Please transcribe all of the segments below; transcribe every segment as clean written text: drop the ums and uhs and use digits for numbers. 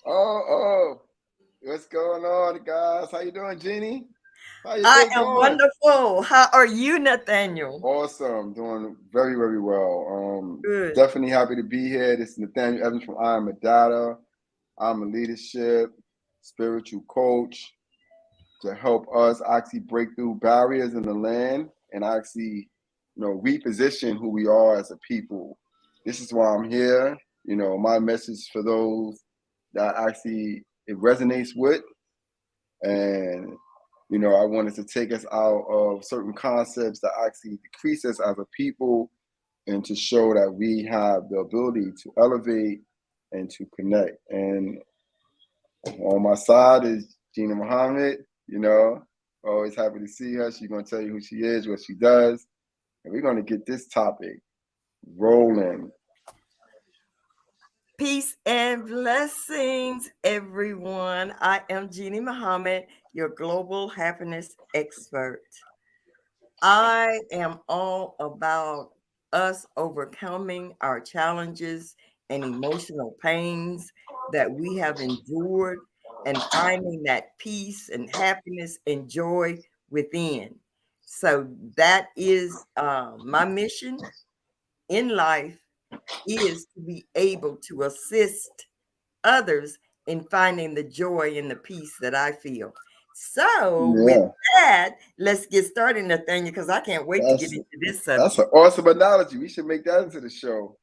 Oh, what's going on, guys? How you doing, Jeannie? How your I day am going? wonderful. How are you, Nathaniel? Awesome, doing very, very well. Good. Definitely happy to be here. This is Nathaniel Evans from I Am a Data. I'm a leadership spiritual coach to help us actually break through barriers in the land and actually, reposition who we are as a people. This is why I'm here. My message for those that actually it resonates with. And I wanted to take us out of certain concepts that actually decrease us as a people and to show that we have the ability to elevate and to connect. And on my side is Gina Muhammad. Always happy to see her. She's going to tell you who she is, what she does, and we're going to get this topic rolling. Peace and blessings, everyone. I am Jeannie Muhammad, your global happiness expert. I am all about us overcoming our challenges and emotional pains that we have endured and finding that peace and happiness and joy within. So that is my mission in life, is to be able to assist others in finding the joy and the peace that I feel. So, with Yeah, that, let's get started, Nathaniel, because I can't wait to get that's into this that's an subject. awesome analogy. We should make that into the show,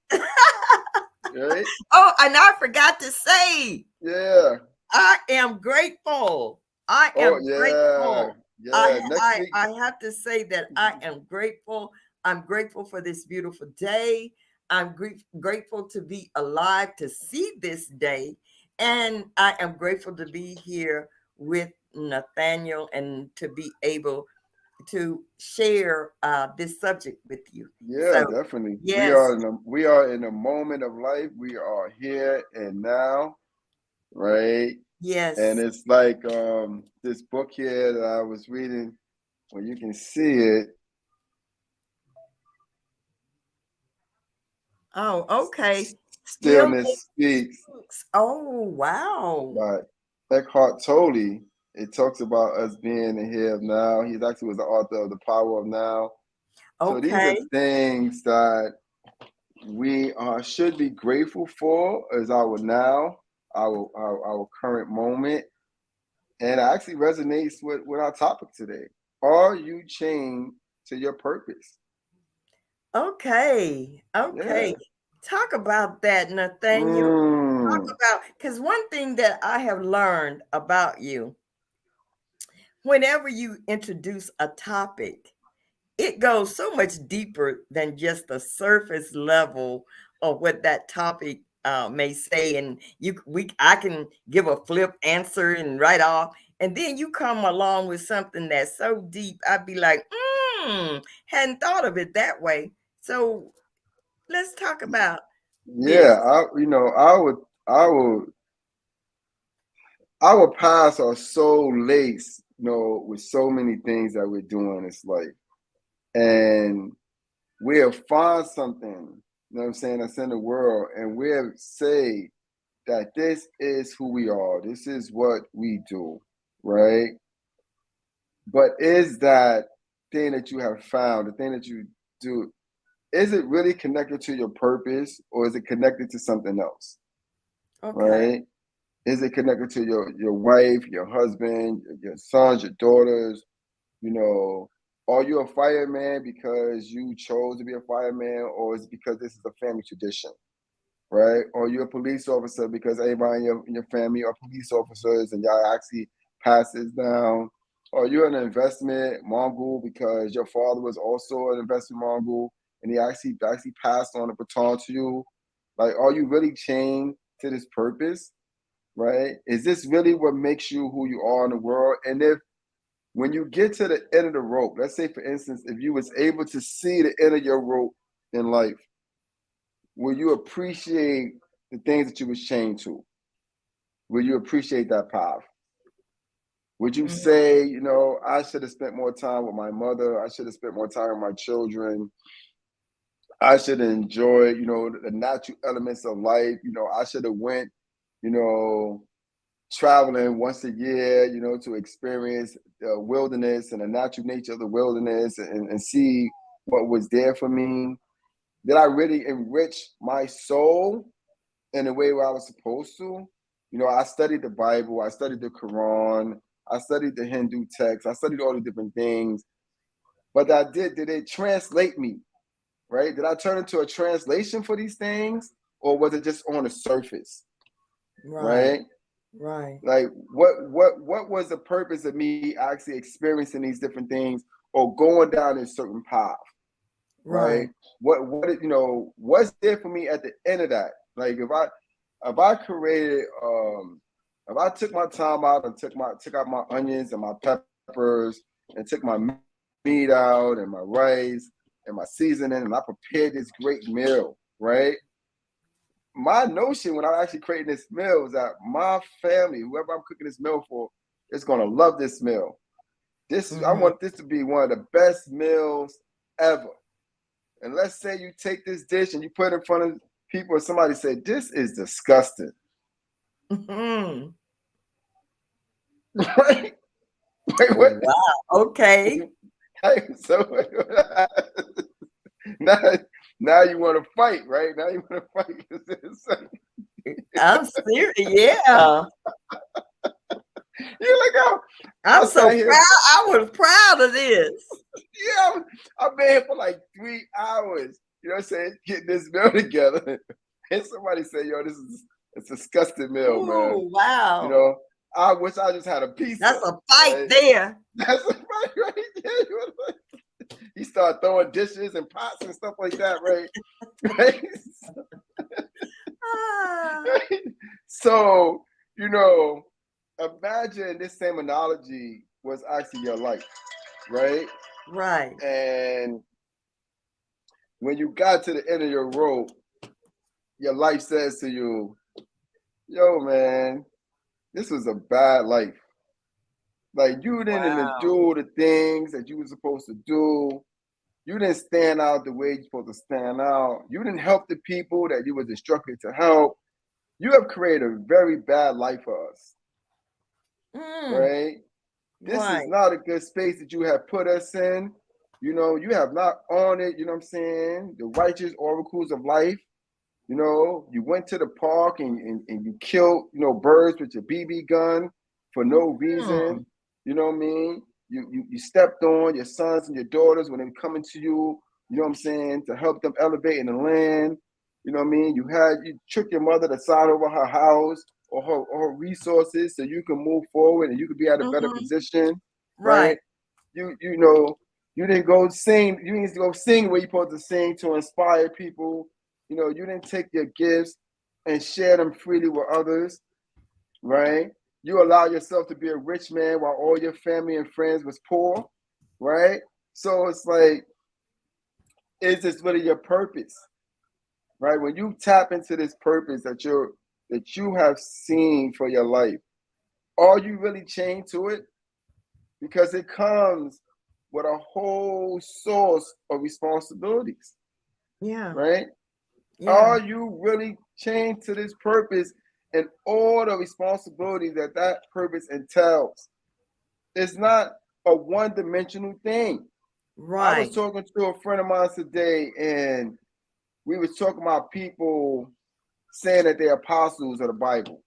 right? Oh, and I forgot to say, Yeah. I am grateful. I Oh am yeah, grateful. yeah. Next week, I have to say that I am grateful. I'm grateful for this beautiful day. I'm grateful to be alive to see this day. And I am grateful to be here with Nathaniel and to be able to share this subject with you. yeah, So, definitely. We yes, are in a moment of life. We are here and now, right? And yes. it's like this book here that I was reading, where you can see it. Oh, okay. Stillness Stillness Speaks speaks. Oh, wow. by Eckhart Tolle. It talks about us being in here now. He's actually was the author of The Power of Now. So these are Okay. things that we should be grateful for as our now, our current moment, and it actually resonates with our topic today. Are you chained to your purpose? Okay. Yeah. Okay. Talk about that, Nathaniel. Talk Mm. about, because one thing that I have learned about you, whenever you introduce a topic, it goes so much deeper than just the surface level of what that topic may say, and I can give a flip answer and write off, and then you come along with something that's so deep. I'd be like, hadn't thought of it that way. So let's talk about Yeah, this. I would, our paths are so laced, with so many things that we're doing in this life. And we'll find something, I'm saying, that's in the world, and we'll say that this is who we are, this is what we do, right? But is that thing that you have found, the thing that you do, is it really connected to your purpose or is it connected to something else, Okay. right? Is it connected to your wife, your husband, your sons, your daughters? You know, are you a fireman because you chose to be a fireman, or is it because this is a family tradition, right? Or you're a police officer because everybody in your family are police officers and y'all actually pass this down. Or you're an investment mogul because your father was also an investment mogul and he actually passed on the baton to you. Like, are you really chained to this purpose, right? Is this really what makes you who you are in the world? And if when you get to the end of the rope, let's say for instance, if you was able to see the end of your rope in life, will you appreciate the things that you was chained to? Will you appreciate that path? Would you Mhm. say, I should have spent more time with my mother, I should have spent more time with my children, I should enjoy, the natural elements of life. I should have went, you know, traveling once a year, to experience the wilderness and the natural nature of the wilderness and see what was there for me. Did I really enrich my soul in the way where I was supposed to? I studied the Bible, I studied the Quran, I studied the Hindu text, I studied all the different things. But did it translate me, right? Did I turn into a translation for these things? Or was it just on the surface? Right. Right? Right. Like what was the purpose of me actually experiencing these different things or going down a certain path? Right? Right. What's there for me at the end of that? Like if I created if I took my time out and took out my onions and my peppers and took my meat out and my rice and my seasoning and I prepared this great meal, right? My notion when I'm actually creating this meal is that my family, whoever I'm cooking this meal for, is gonna love this meal. I Mm-hmm. want this to be one of the best meals ever. And let's say you take this dish and you put it in front of people and somebody say, this is disgusting. Mm-hmm. Right? Wait, what? Wow. Okay. So now, now you want to fight, right? Now you want to fight. I'm serious. Yeah. You're like, I I'm so sat here. proud. I was proud of this. Yeah, I've been here for like 3 hours. You know what I'm saying? Getting this meal together. And somebody say, yo, this is a disgusting meal, man. Ooh, You wow. know, I wish I just had a pizza. That's a fight Right? there. That's right. He started throwing dishes and pots and stuff like that, right? Right? Ah, So, you know, imagine this same analogy was actually your life, right? right. And when you got to the end of your rope, your life says to you, yo, man, this was a bad life. Like you didn't Wow. do the things that you were supposed to do. You didn't stand out the way you're supposed to stand out. You didn't help the people that you were instructed to help. You have created a very bad life for us, Mm, right? This is right. not a good space that you have put us in. You have not honored, you know what I'm saying, the righteous oracles of life. You went to the park and you killed, birds with your BB gun for no reason. Mm, You know what I mean? You stepped on your sons and your daughters when they were coming to you, you know what I'm saying, to help them elevate in the land. You know what I mean? You took your mother to sign over her house or her resources so you can move forward and you could be at a better mm-hmm. position, Right. right? You didn't go sing. You didn't go sing where you're supposed to sing to inspire people. You didn't take your gifts and share them freely with others, right? You allow yourself to be a rich man while all your family and friends was poor, right? So it's like, is this really your purpose, right? When you tap into this purpose that you have seen for your life, are you really chained to it? Because it comes with a whole source of responsibilities, Yeah. right? Yeah. Are you really chained to this purpose and all the responsibilities that purpose entails? It's not a one-dimensional thing. I was Right. talking to a friend of mine today, and we was talking about people saying that they're apostles of the Bible,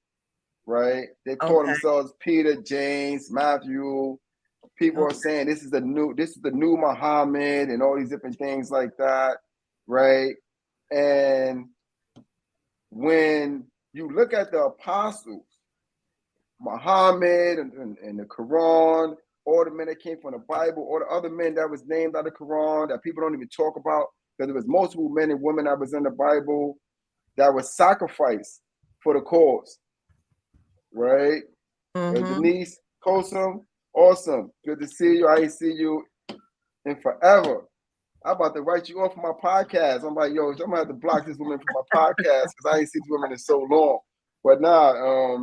right? They call Okay. themselves Peter, James, Matthew. People are Okay. saying this is the new Muhammad and all these different things like that, right? And when you look at the apostles, Muhammad and the Quran, all the men that came from the Bible, all the other men that was named out of the Quran that people don't even talk about, because there was multiple men and women that was in the Bible that was sacrificed for the cause, right? Mm-hmm. Denise, Kosum, awesome. Good to see you. I ain't see you in forever. I'm about to write you off from my podcast. I'm like, yo, I'm gonna have to block this woman from my podcast because I ain't seen this woman in so long. But nah,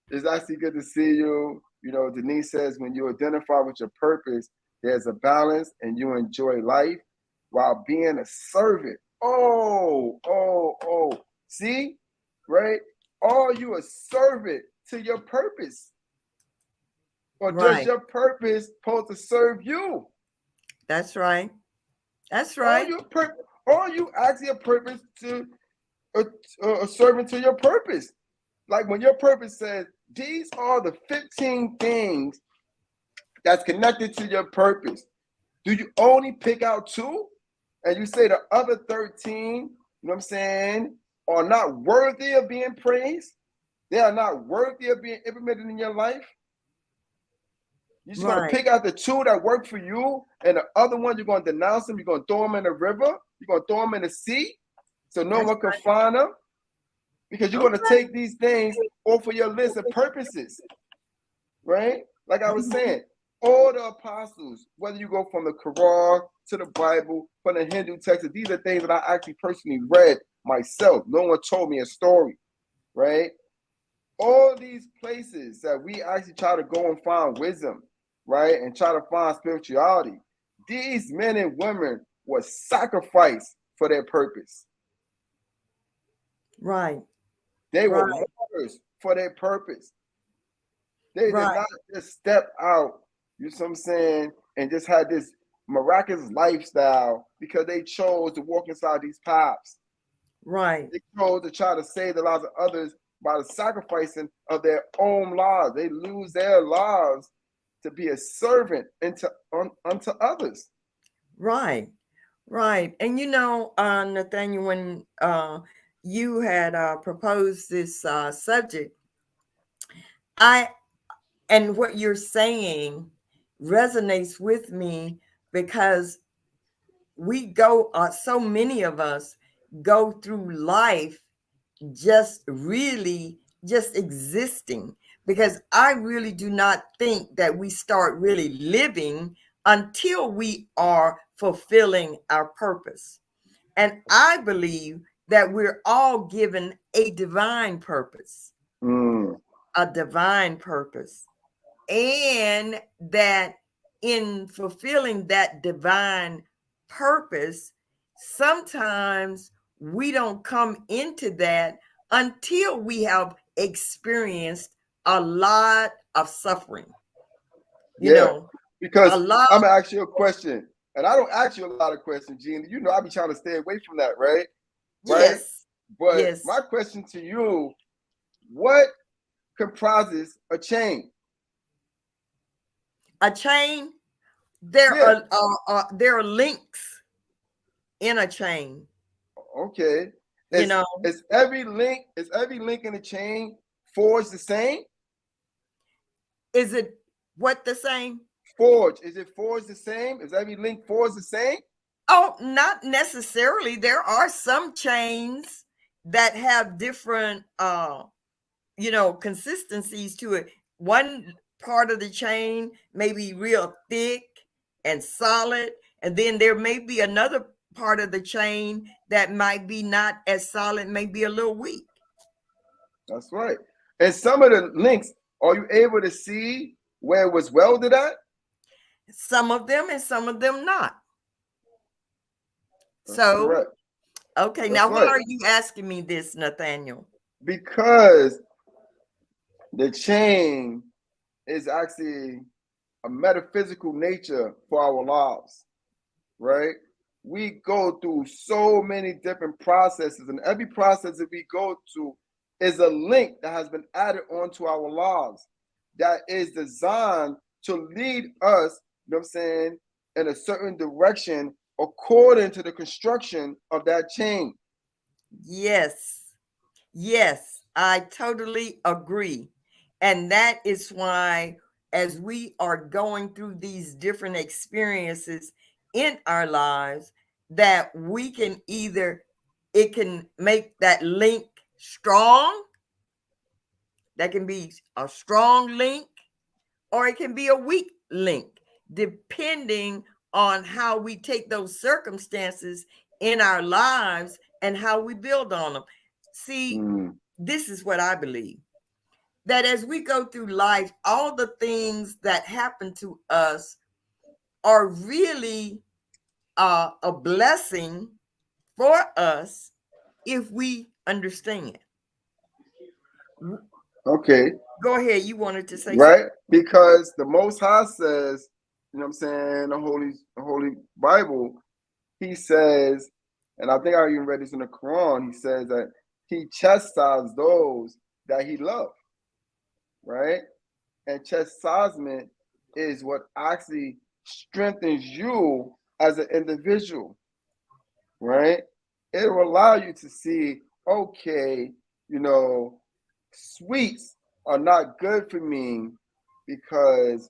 it's actually good to see you. Denise says when you identify with your purpose, there's a balance and you enjoy life while being a servant Oh. See, right? Are you a servant to your purpose? Or does Right. your purpose supposed to serve you? That's right. That's Are right. you are you actually a purpose to a, a servant to your purpose? Like when your purpose says, these are the 15 things that's connected to your purpose. Do you only pick out two? And you say the other 13, you know what I'm saying, are not worthy of being praised? They are not worthy of being implemented in your life? You're just gonna Right. pick out the two that work for you, and the other one you're gonna denounce them. You're gonna throw them in the river. You're gonna throw them in the sea, so no That's one can find them. Because you're right. gonna take these things off of your list of purposes, right? Like I was Okay. saying, all the apostles, whether you go from the Quran to the Bible, from the Hindu texts, these are things that I actually personally read myself. No one told me a story, right? All these places that we actually try to go and find wisdom, right? And try to find spirituality. These men and women were sacrificed for their purpose. Right. They were Right. martyrs for their purpose. They did Right. not just step out, you know what I'm saying, and just had this miraculous lifestyle because they chose to walk inside these paths. Right. They chose to try to save the lives of others by the sacrificing of their own lives. They lose their lives to be a servant unto others. Right. Right. And Nathaniel, when you had proposed this subject, I and what you're saying resonates with me because so many of us go through life just existing, because I really do not think that we start really living until we are fulfilling our purpose. And I believe that we're all given a divine purpose, Mm, a divine purpose. And that in fulfilling that divine purpose, sometimes we don't come into that until we have experienced a lot of suffering, you yeah, know, a because lot. I'm gonna ask you a question, and I don't ask you a lot of questions, Gene. You know I be trying to stay away from that, right? Right? Yes, But yes. my question to you: what comprises a chain? A chain, there Yeah. are links in a chain, Okay. you know. Is every link in the chain forged the same? Is it what the same? Forged. Is it forged the same? Is every link forged the same? Oh, not necessarily. There are some chains that have different consistencies to it. One part of the chain may be real thick and solid, and then there may be another part of the chain that might be not as solid, may be a little weak. That's right. And some of the links, are you able to see where it was welded at? Some of them and some of them not. That's So, correct. okay, That's now why right. are you asking me this, Nathaniel? Because the chain is actually a metaphysical nature for our lives, right? We go through so many different processes, and every process that we go through is a link that has been added onto our lives that is designed to lead us, you know what I'm saying, in a certain direction according to the construction of that chain. Yes. Yes, I totally agree. And that is why, as we are going through these different experiences in our lives, that we can it can make that link strong, that can be a strong link, or it can be a weak link, depending on how we take those circumstances in our lives and how we build on them. See, Mm, this is what I believe, that as we go through life, all the things that happen to us are really a blessing for us if we understand. Okay, Go ahead. You wanted to say something? right? Because the Most High says, you know what I'm saying, the Holy Bible, he says, and I think I even read this in the Quran, he says that he chastises those that he loves, right? And chastisement is what actually strengthens you as an individual, right? It will allow you to see, okay, you know, sweets are not good for me because,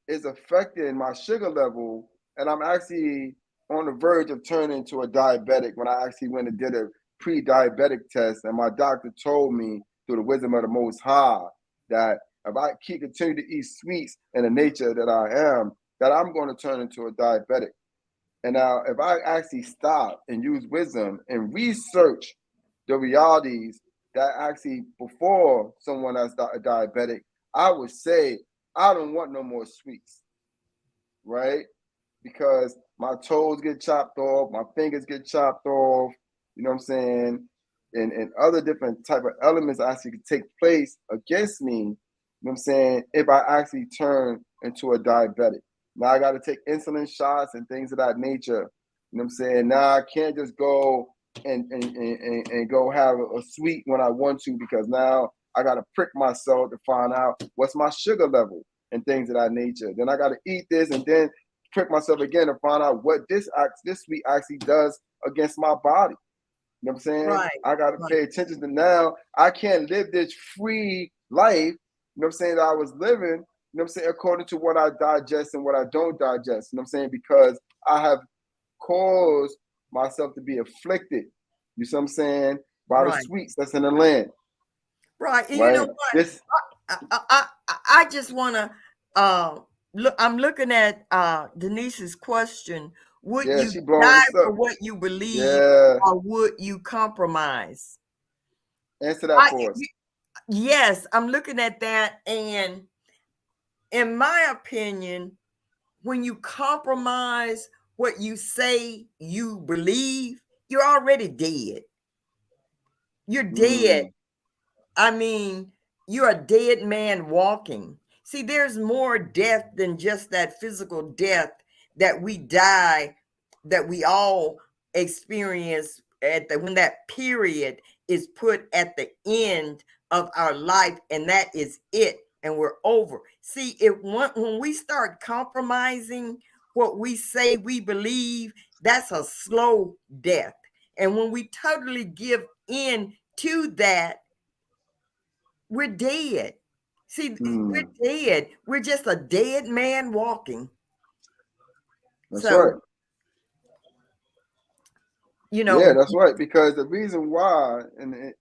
it's affecting my sugar level, and I'm actually on the verge of turning into a diabetic when I actually went and did a pre-diabetic test, and my doctor told me through the wisdom of the Most High that if I keep continue to eat sweets in the nature that I am, that I'm going to turn into a diabetic. And now, if I actually stop and use wisdom and research the realities that actually before someone that's a diabetic, I would say I don't want no more sweets, right? Because my toes get chopped off, my fingers get chopped off, you know what I'm saying? And other different type of elements actually could take place against me, you know what I'm saying, if I actually turn into a diabetic. Now I got to take insulin shots and things of that nature. You know what I'm saying? Now I can't just go and go have a sweet when I want to, because now I got to prick myself to find out what's my sugar level and things of that nature. Then I got to eat this and then prick myself again to find out what this sweet actually does against my body. You know what I'm saying? Right. I got to Right. pay attention to now. I can't live this free life, you know what I'm saying, that I was living, you know what I'm saying, according to what I digest and what I don't digest. You know what I'm saying? Because I have caused myself to be afflicted, you see what I'm saying, by the Right. sweets that's in the land, Right. And you know right? what? This, I just want to look. I'm looking at Denise's question. Would yeah, you she blowing die this up. for what you believe, Yeah, or would you compromise? answer that I for us. yes, I'm looking at that, and in my opinion, when you compromise what you say you believe, you're already dead. You're dead. Mm, I mean, you're a dead man walking. See, there's more death than just that physical death that we die, that we all experience at the when that period is put at the end of our life, and that is it, and we're over. See, when we start compromising what we say we believe, that's a slow death. And when we totally give in to that, we're dead. See, we're mm, dead. We're just a dead man walking. that's right. So, you Yeah, know, that's right. Because the reason why, the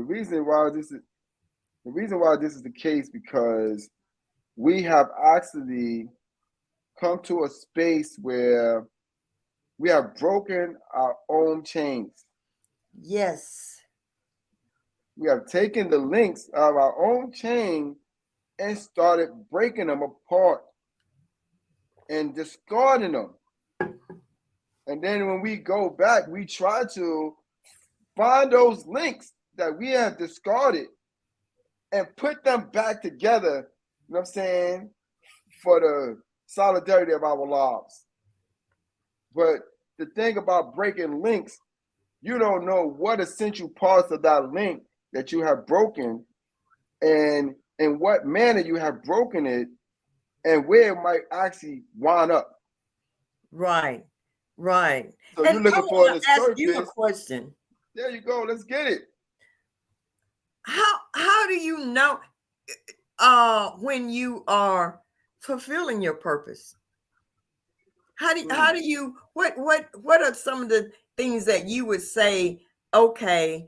reason why this is the reason why this is the case, because we have actually come to a space where we have broken our own chains. yes, We have taken the links of our own chain and started breaking them apart and discarding them. And then when we go back, we try to find those links that we have discarded and put them back together, you know what I'm saying, for the solidarity of our lives. But the thing about breaking links, you don't know what essential parts of that link that you have broken, and in what manner you have broken it, and where it might actually wind up. right, right. So And you're I looking for want the to ask you a surface. question. There you go. Let's get it. How do you know when you are fulfilling your purpose? How Hmm. do you what are some of the things that you would say, okay,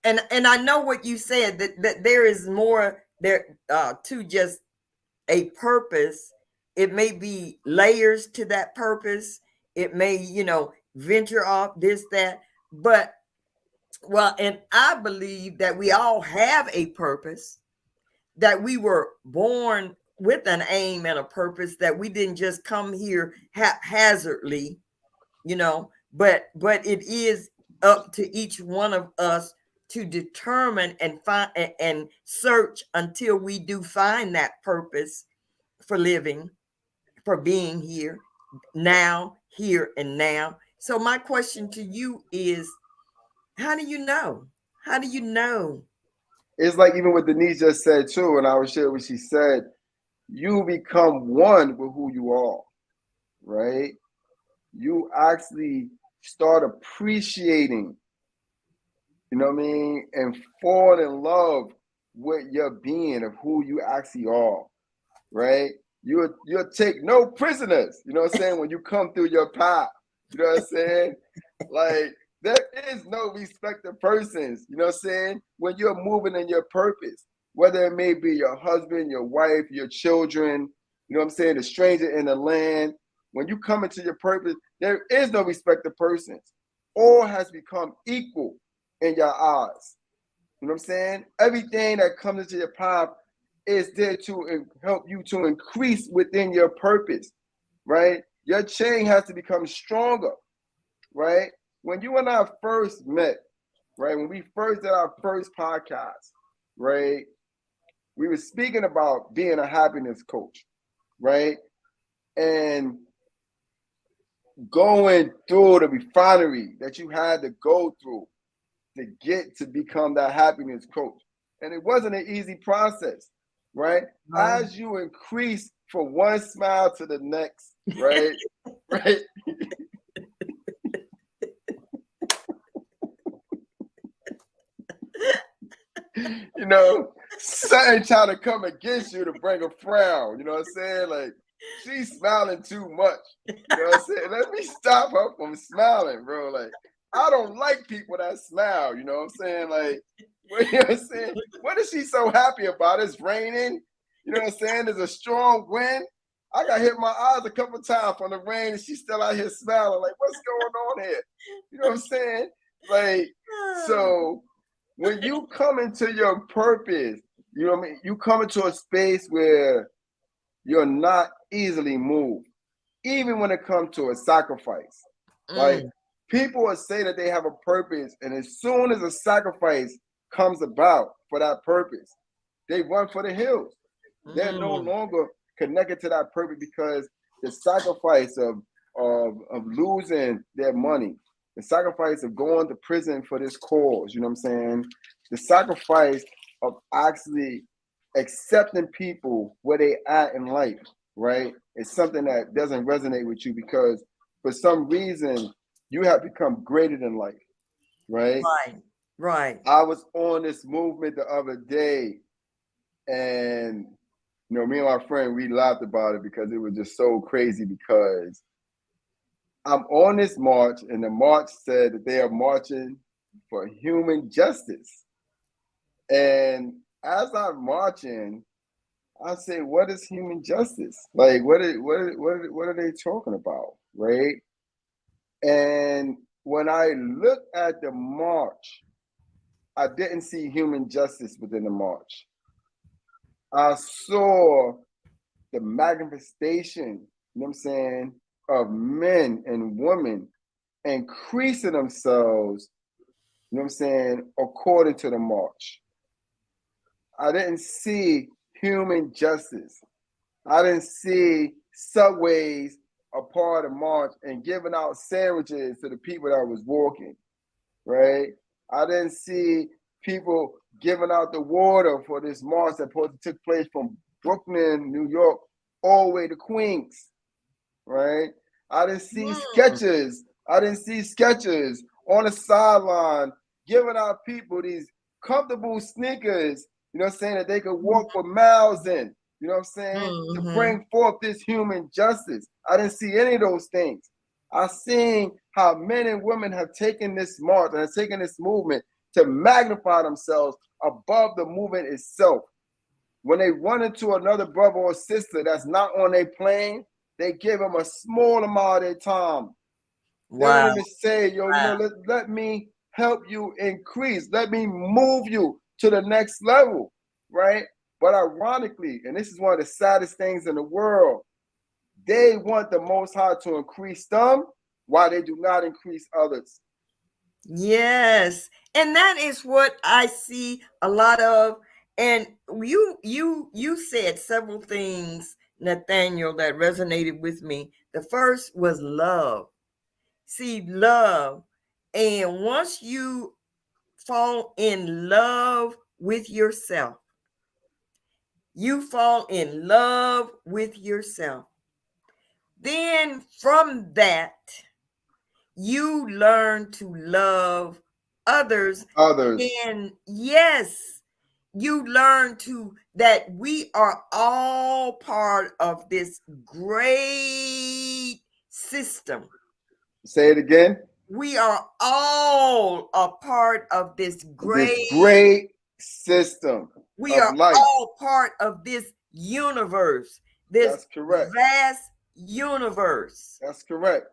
and I know what you said, that there is more there to just a purpose. It may be layers to that purpose. It may, venture off this, that. But, well, and I believe that we all have a purpose, that we were born with an aim and a purpose, that we didn't just come here haphazardly, you know. but it is up to each one of us to determine and find and search until we do find that purpose for living, for being here now, here and now. So my question to you is, how do you know? How do you know? It's like even what Denise just said too, and I was share what she said. You become one with who you are, right? You actually start appreciating, you know what I mean, and fall in love with your being of who you actually are, right? You'll take no prisoners, you know what I'm saying, when you come through your path. You know what I'm saying? Like there is no respect of persons, you know what I'm saying? When you're moving in your purpose, whether it may be your husband, your wife, your children, you know what I'm saying, the stranger in the land. When you come into your purpose, there is no respect of persons. All has become equal in your eyes. You know what I'm saying? Everything that comes into your path is there to help you to increase within your purpose, right? Your chain has to become stronger, right? When you and I first met, right? When we first did our first podcast, right? We were speaking about being a happiness coach, right? And going through the refinery that you had to go through to get to become that happiness coach. And it wasn't an easy process, right? No. As you increase from one smile to the next, right? Right? You know, something trying to come against you to bring a frown. You know what I'm saying? Like, she's smiling too much. You know what I'm saying? Let me stop her from smiling, bro. Like, I don't like people that smile. You know what I'm saying? Like, you know what I'm saying? What is she so happy about? It's raining. You know what I'm saying? There's a strong wind. I got hit my eyes a couple times from the rain, and she's still out here smiling. Like, what's going on here? You know what I'm saying? Like, so when you come into your purpose, you know what I mean? You come into a space where you're not easily moved, even when it comes to a sacrifice. Like Mm, people will say that they have a purpose, and as soon as a sacrifice comes about for that purpose, they run for the hills. They're no mm, longer connected to that purpose because the sacrifice of losing their money, the sacrifice of going to prison for this cause, you know what I'm saying? The sacrifice of actually accepting people where they at in life, right? It's something that doesn't resonate with you because for some reason you have become greater than life, right? right, right. I was on this movement the other day, and you know, me and my friend, we laughed about it because it was just so crazy because I'm on this march, and the march said that they are marching for human justice. And as I'm marching, I say, what is human justice? Like, what are they talking about, right? And when I look at the march, I didn't see human justice within the march. I saw the manifestation, you know what I'm saying, of men and women increasing themselves, you know what I'm saying, according to the march. I didn't see human justice. I didn't see subways a part of the march and giving out sandwiches to the people that was walking, right? I didn't see people giving out the water for this march that took place from Brooklyn, New York, all the way to Queens, right? I didn't see Mm, sketches. I didn't see sketches on the sideline giving out people these comfortable sneakers, you know what I'm saying, that they could walk for miles in, you know what I'm saying, to mm-hmm. bring forth this human justice. I didn't see any of those things. I seen how men and women have taken this march and have taken this movement to magnify themselves above the movement itself. When they run into another brother or sister that's not on their plane, they give them a small amount of their time. They don't Wow, even say, yo, you know, wow. let me help you increase. Let me move you to the next level, right? But ironically, and this is one of the saddest things in the world, they want the Most High to increase them, why they do not increase others. Yes. And that is what I see a lot of. And you said several things, Nathaniel, that resonated with me. The first was love. See, love. And once you fall in love with yourself, you fall in love with yourself. Then from that, you learn to love others. Others. And yes, you learn to that we are all part of this great system. Say it again. We are all a part of this This great, great system we of are life. all part of this universe, this That's correct. vast universe. That's correct.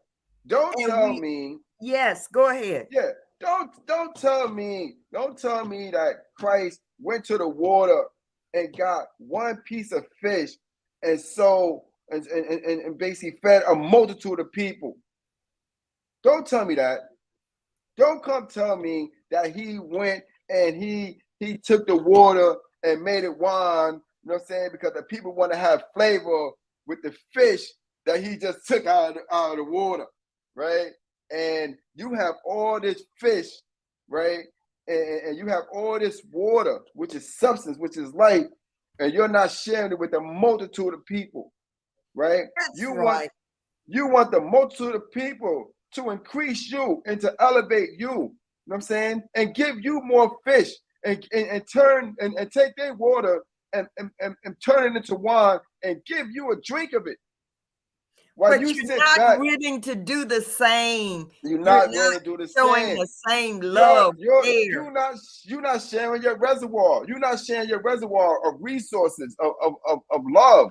Don't And tell we, me, yes, go ahead. yeah, don't tell me that Christ went to the water and got one piece of fish and so and basically fed a multitude of people. Don't tell me that. Don't come tell me that he went and he took the water and made it wine, you know what I'm saying? Because the people want to have flavor with the fish that he just took out of the water, right? And you have all this fish, right? And you have all this water, which is substance, which is life, and you're not sharing it with a multitude of people, right? That's You want right. you want the multitude of people to increase you and to elevate you. You know what I'm saying? And give you more fish and turn and take their water and turn it into wine and give you a drink of it. While But you you're sit not back, willing to do the same. you're You're not not willing to do the showing same. the same You're love, you're care. you're not sharing your reservoir. You're not sharing your reservoir of resources of love,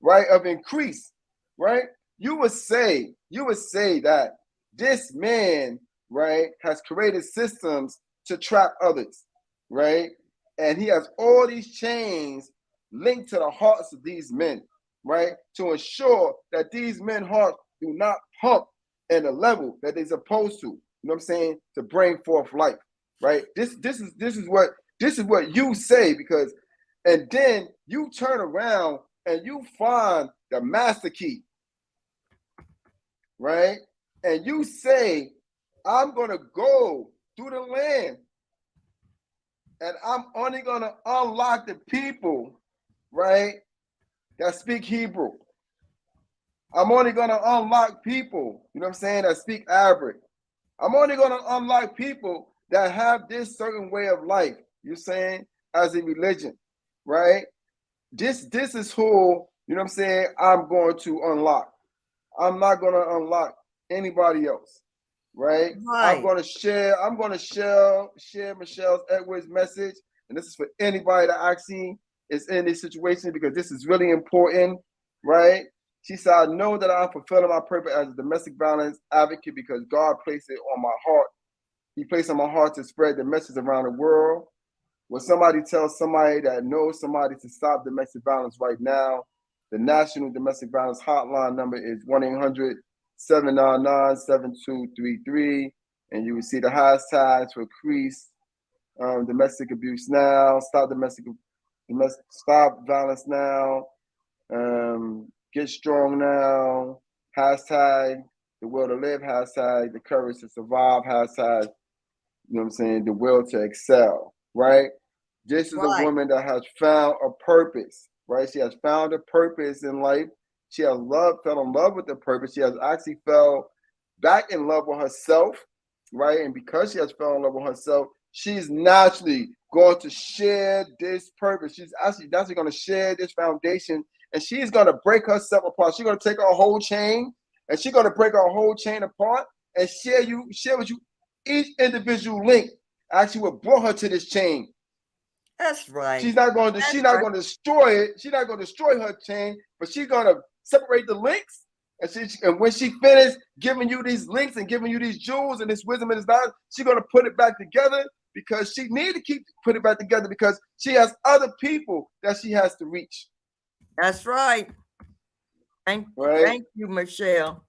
right? Of increase, right? You would say that this man, right, has created systems to trap others, right? And he has all these chains linked to the hearts of these men, right? To ensure that these men's hearts do not pump at a level that they're supposed to. You know what I'm saying? To bring forth life, right? This is what you say because, and then you turn around and you find the master key, right? And you say, I'm gonna go through the land and I'm only gonna unlock the people, right, that speak Hebrew. I'm only gonna unlock people, you know what I'm saying, that speak Arabic. I'm only gonna unlock people that have this certain way of life, you're saying, as a religion, right? This is who, you know what I'm saying, I'm going to unlock. I'm not gonna unlock anybody else, right? I'm Right. gonna share Michelle Edwards' message, and this is for anybody that actually is in this situation because this is really important, right? She said, I know that I'm fulfilling my purpose as a domestic violence advocate because God placed it on my heart. He placed on my heart to spread the message around the world. When somebody tells somebody that knows somebody to stop domestic violence right now, the National Domestic Violence Hotline number is 1-800-799-7233. And you will see the hashtags for increase domestic abuse now, stop violence now, get strong now, hashtag the will to live, hashtag the courage to survive, hashtag, you know what I'm saying, the will to excel, right? This is a Right. woman that has found a purpose, right? She has found a purpose in life. She has fell in love with the purpose. She has actually fell back in love with herself, right? And because she has fell in love with herself, she's naturally going to share this purpose. She's actually naturally going to share this foundation, and she's going to break herself apart. She's going to take her whole chain, and she's going to break her whole chain apart and share with you each individual link actually what brought her to this chain. That's right. She's That's not right. going to destroy it. She's not going to destroy her chain, but she's going to separate the links. And when she finished giving you these links and giving you these jewels and this wisdom and this knowledge, she's going to put it back together because she need to keep put it back together because she has other people that she has to reach. That's right. Thank, Right. thank you, Michelle.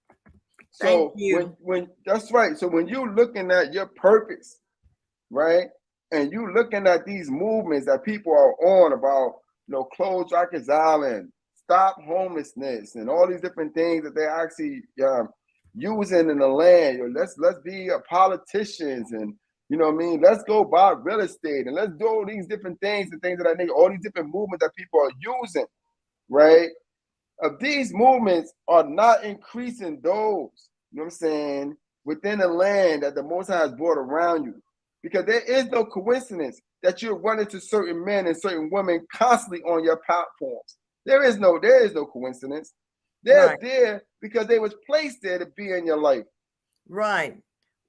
Thank So you. when that's right. So when you looking at your purpose, right? And you looking at these movements that people are on about, close Rikers Island, stop homelessness, and all these different things that they're actually using in the land. Let's be politicians, and what I mean. Let's go buy real estate, and let's do all these different things and things that I think. All these different movements that people are using, right? Of these movements are not increasing those, I'm saying, within the land that the Most High has brought around you. Because there is no coincidence that you're running to certain men and certain women constantly on your platforms. There is no coincidence. They're Right, there because they was placed there to be in your life. right,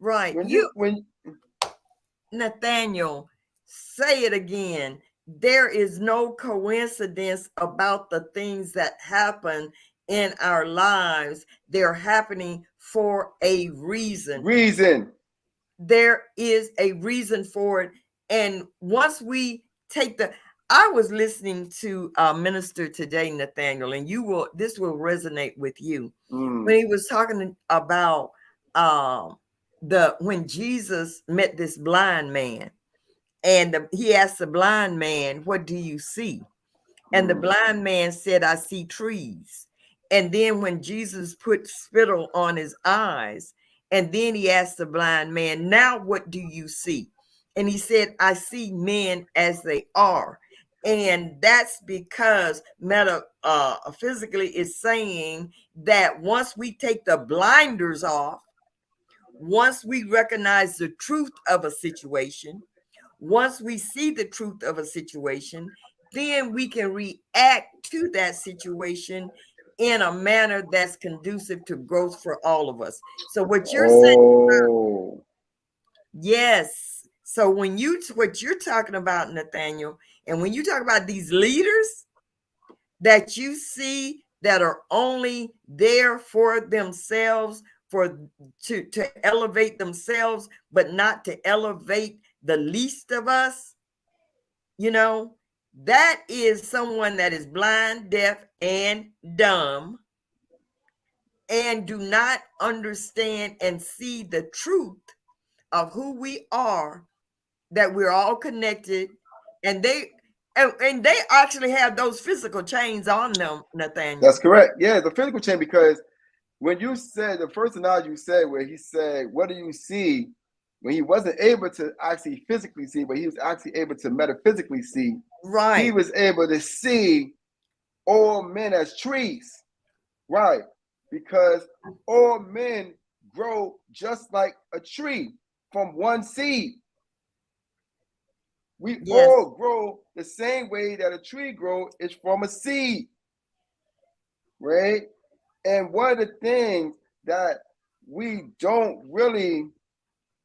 right. When You, you when Nathaniel, say it again. There is no coincidence about the things that happen in our lives. They're happening for a reason. reason, There is a reason for it. And once we take the, I was listening to a minister today, Nathaniel, and this will resonate with you. When mm, he was talking about um, when Jesus met this blind man, and he asked the blind man, "What do you see?" And the mm. blind man said, "I see trees." And then when Jesus put spittle on his eyes, and then he asked the blind man, "Now what do you see?" And he said, "I see men as they are." And that's because physically is saying that once we take the blinders off, once we recognize the truth of a situation, once we see the truth of a situation, then we can react to that situation in a manner that's conducive to growth for all of us. So what you're saying, Oh, yes. So what you're talking about, Nathaniel, and when you talk about these leaders that you see that are only there for themselves, for to elevate themselves, but not to elevate the least of us, you know, that is someone that is blind, deaf, and dumb, and do not understand and see the truth of who we are, that we're all connected, and they actually have those physical chains on them, that's Nathaniel. correct. Yeah, the physical change because when you said the first analogy you said where he said, "What do you see?" When he wasn't able to actually physically see, but he was actually able to metaphysically see, he Right. was able to see all men as trees, right? Because all men grow just like a tree from one seed. We Yes. all grow the same way that a tree grows is from a seed, right? And one of the things that we don't really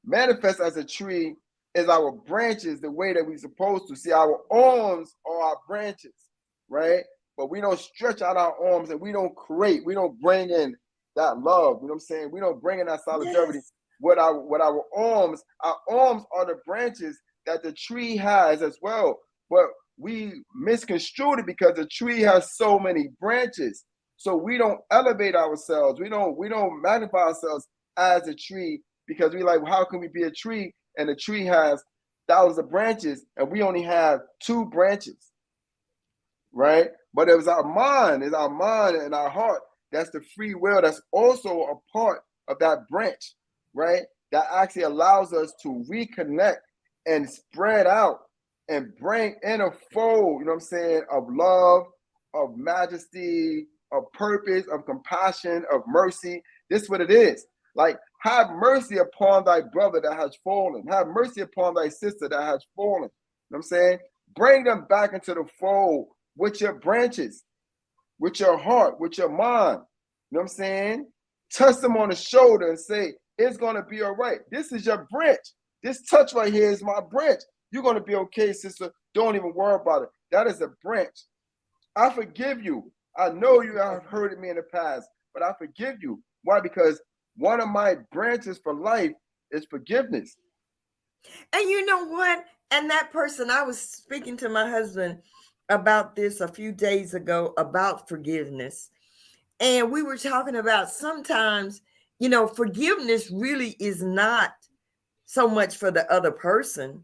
manifest as a tree is our branches the way that we're supposed to. See, our arms are our branches, right? But we don't stretch out our arms and we don't create, we don't bring in that love. You know what I'm saying? We don't bring in that solidarity Yes. with our arms. Our arms are the branches that the tree has as well. But we misconstrued it because the tree has so many branches. So we don't elevate ourselves. We don't magnify ourselves as a tree because we like, well, how can we be a tree and the tree has thousands of branches and we only have two branches, right? But it's our mind and our heart. That's the free will. That's also a part of that branch, right? That actually allows us to reconnect and spread out and bring in a fold, you know what I'm saying, of love, of majesty, of purpose, of compassion, of mercy. This is what it is. Like, have mercy upon thy brother that has fallen. Have mercy upon thy sister that has fallen. You know what I'm saying? Bring them back into the fold with your branches, with your heart, with your mind. You know what I'm saying? Touch them on the shoulder and say, it's going to be all right. This is your branch. This touch right here is my branch. You're going to be okay, sister. Don't even worry about it. That is a branch. I forgive you. I know you have hurted me in the past, but I forgive you. Why? Because one of my branches for life is forgiveness. And you know what? And that person, I was speaking to my husband about this a few days ago about forgiveness. And we were talking about sometimes, forgiveness really is not so much for the other person,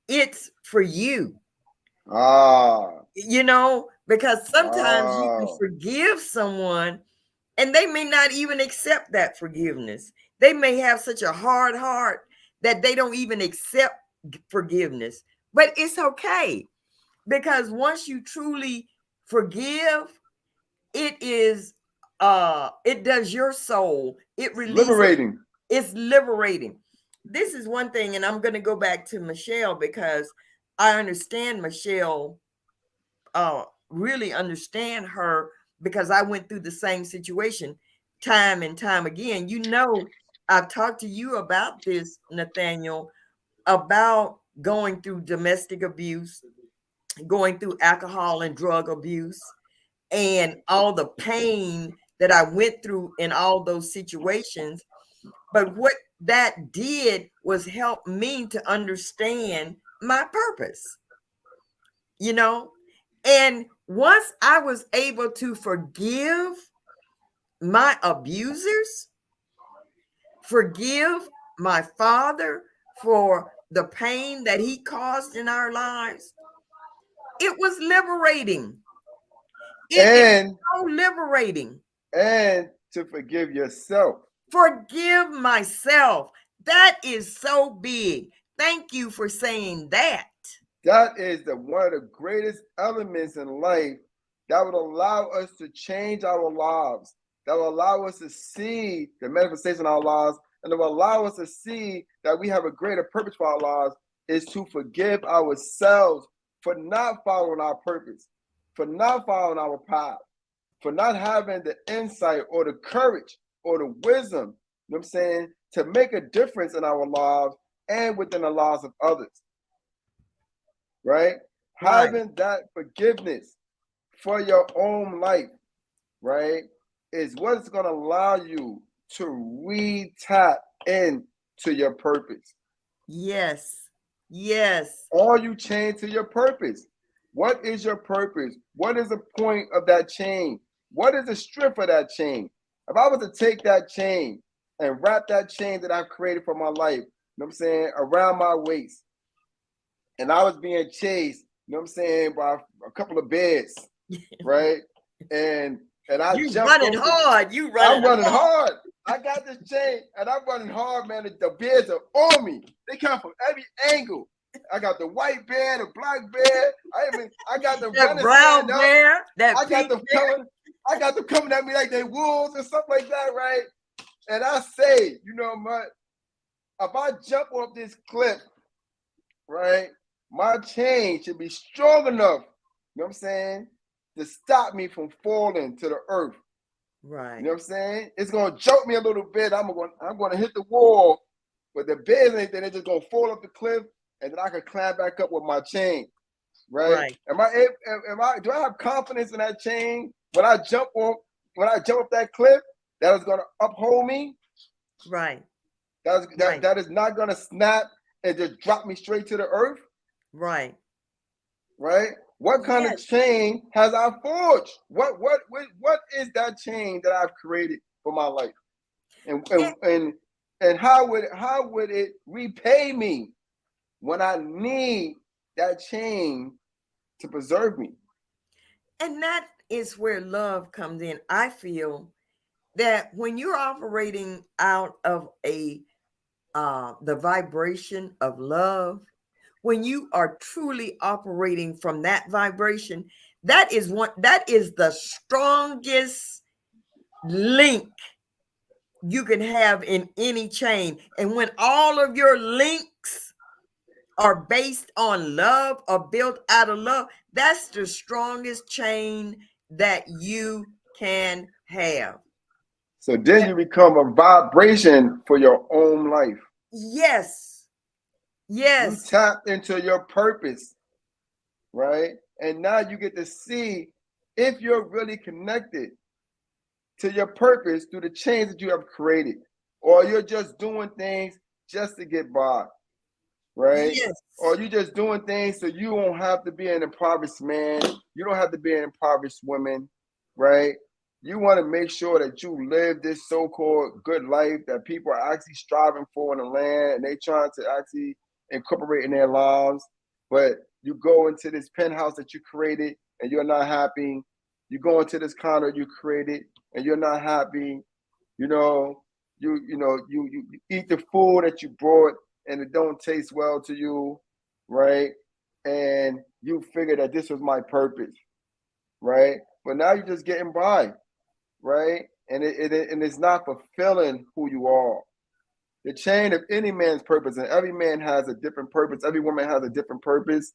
it's for you. Ah, Because sometimes you can wow. forgive someone and they may not even accept that forgiveness. They may have such a hard heart that they don't even accept forgiveness. But it's okay, because once you truly forgive, it does your soul. It It's releases, liberating. it's liberating. This is one thing, and I'm going to go back to Michelle because I understand Michelle, really understand her, because I went through the same situation time and time again. I've talked to you about this, Nathaniel, about going through domestic abuse, going through alcohol and drug abuse, and all the pain that I went through in all those situations. But what that did was help me to understand my purpose, you know? And once I was able to forgive my abusers, forgive my father for the pain that he caused in our lives, it was liberating. It is And so liberating. and to forgive yourself. Forgive myself. That is so big. Thank you for saying that. That is one of the greatest elements in life that would allow us to change our lives, that will allow us to see the manifestation of our lives, and that will allow us to see that we have a greater purpose for our lives, is to forgive ourselves for not following our purpose, for not following our path, for not having the insight or the courage or the wisdom, you know what I'm saying, to make a difference in our lives and within the lives of others, right? Right. Having that forgiveness for your own life, right, is what's going to allow you to re-tap into your purpose. Yes. Yes. Or you change to your purpose. What is your purpose? What is the point of that chain? What is the strength of that chain? If I was to take that chain and wrap that chain that I've created for my life, you know what I'm saying, around my waist, and I was being chased, you know what I'm saying, by a couple of bears, right? And I You jumped running off the, hard. You I'm running running hard. hard. I got this chain and I'm running hard, man. The bears are on me. They come from every angle. I got the white bear, the black bear. I got them That running, brown stand up. bear, that I got pink them bear. coming. I got them coming at me like they wolves and stuff like that, right? And I say, you know what? If I jump off this cliff, right, my chain should be strong enough, you know what I'm saying, to stop me from falling to the earth. You Right. know what I'm saying? It's gonna jolt me a little bit. I'm gonna hit the wall, but the bears ain't there. They're just gonna fall off the cliff, and then I can climb back up with my chain. Right? Right. Do I have confidence in that chain when I jump off that cliff that is gonna uphold me? Right. Right. That is not gonna snap and just drop me straight to the earth, Right. right? What kind of Yes. chain has I forged? What is that chain that I've created for my life? And And, and and, and how would it repay me when I need that chain to preserve me? and that is where love comes in. I feel that when you're operating out of the vibration of love, when you are truly operating from that vibration, that is the strongest link you can have in any chain. And when all of your links are based on love or built out of love, that's the strongest chain that you can have. So then you become a vibration for your own life. Yes. You Yes. tap into your purpose, right? And now you get to see if you're really connected to your purpose through the change that you have created, or you're just doing things just to get by, right? Yes. Or you just doing things so you don't have to be an impoverished man, you don't have to be an impoverished woman, right? You want to make sure that you live this so-called good life that people are actually striving for in the land, and they trying to actually incorporate in their lives. But you go into this penthouse that you created and you're not happy. You go into this condo you created and you're not happy. You know, you eat the food that you brought and it don't taste well to you, right? And you figure that this was my purpose, right? But now you're just getting by, right? And it's not fulfilling who you are. The chain of any man's purpose, and every man has a different purpose, every woman has a different purpose,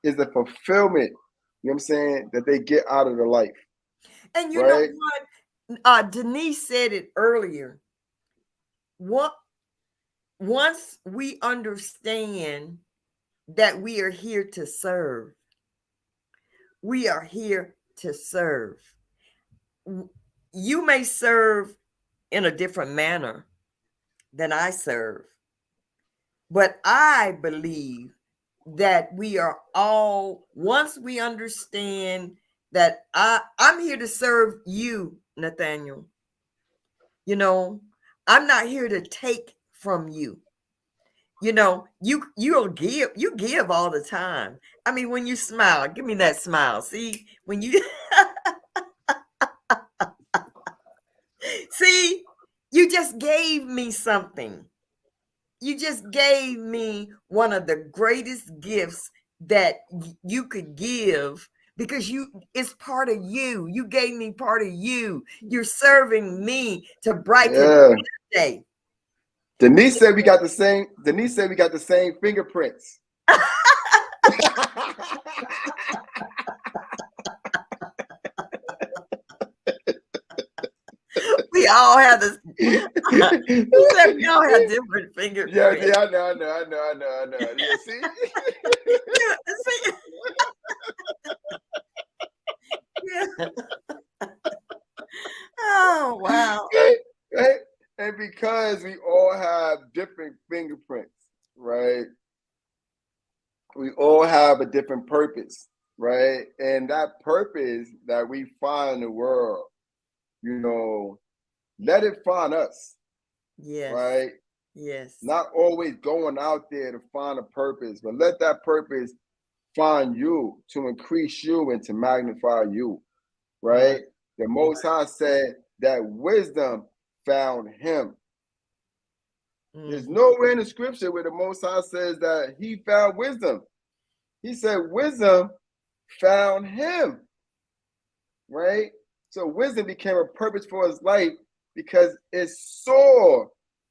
is the fulfillment, you know what I'm saying, that they get out of their life, And you know right? what? Denise said it earlier. What once we understand that we are here to serve, we are here to serve. You may serve in a different manner than I serve, but I believe that we are all, once we understand that I'm here to serve you, Nathaniel. You know, I'm not here to take from you. You know, you give all the time. I mean, when you smile, give me that smile. See, when you see, you just gave me something. You just gave me one of the greatest gifts that you could give, because you it's part of you. You gave me part of you. You're serving me to brighten Yeah. the day. Denise said we got the same. Denise said we got the same fingerprints. We all have this. He said we all have different Yeah, fingerprints. yeah, I know. Yeah, see? See? Yeah. Oh wow. Right? Right? And because we all have different fingerprints, right? We all have a different purpose, right? And that purpose that we find in the world, you know, let it find us, Yes. right? Yes. Not always going out there to find a purpose, but let that purpose find you to increase you and to magnify you, Right. right? The Most High said that wisdom found him. There's Mhm. nowhere in the scripture where the Most High says that he found wisdom. He said wisdom found him, right? So wisdom became a purpose for his life because it saw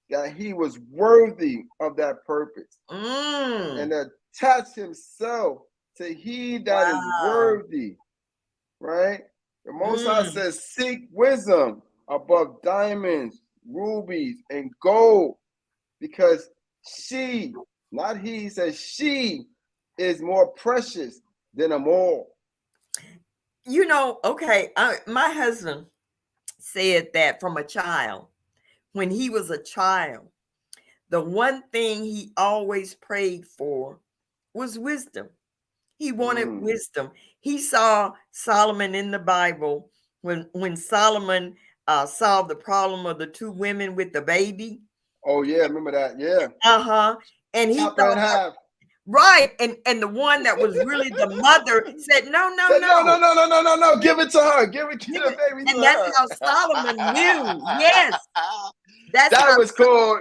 that he was worthy of that purpose and Mm. attached himself to he that is Wow. worthy, right? The Most High Mm. says, seek wisdom above diamonds, rubies, and gold, because she, not he, says she is more precious than them all. You know, okay, my husband said that from a child. When he was a child, the one thing he always prayed for was wisdom. He wanted Mm. wisdom. He saw Solomon in the Bible when Solomon solved the problem of the two women with the baby. Oh yeah, remember that? Yeah, Uh-huh. And he chop her in thought that half. right. And the one that was really the mother said, no, no, Said no, no, no. no, no, no, no, no. Give it to her. Give Give the it. baby to And that's her. how Solomon knew. Yes. That's That how was called.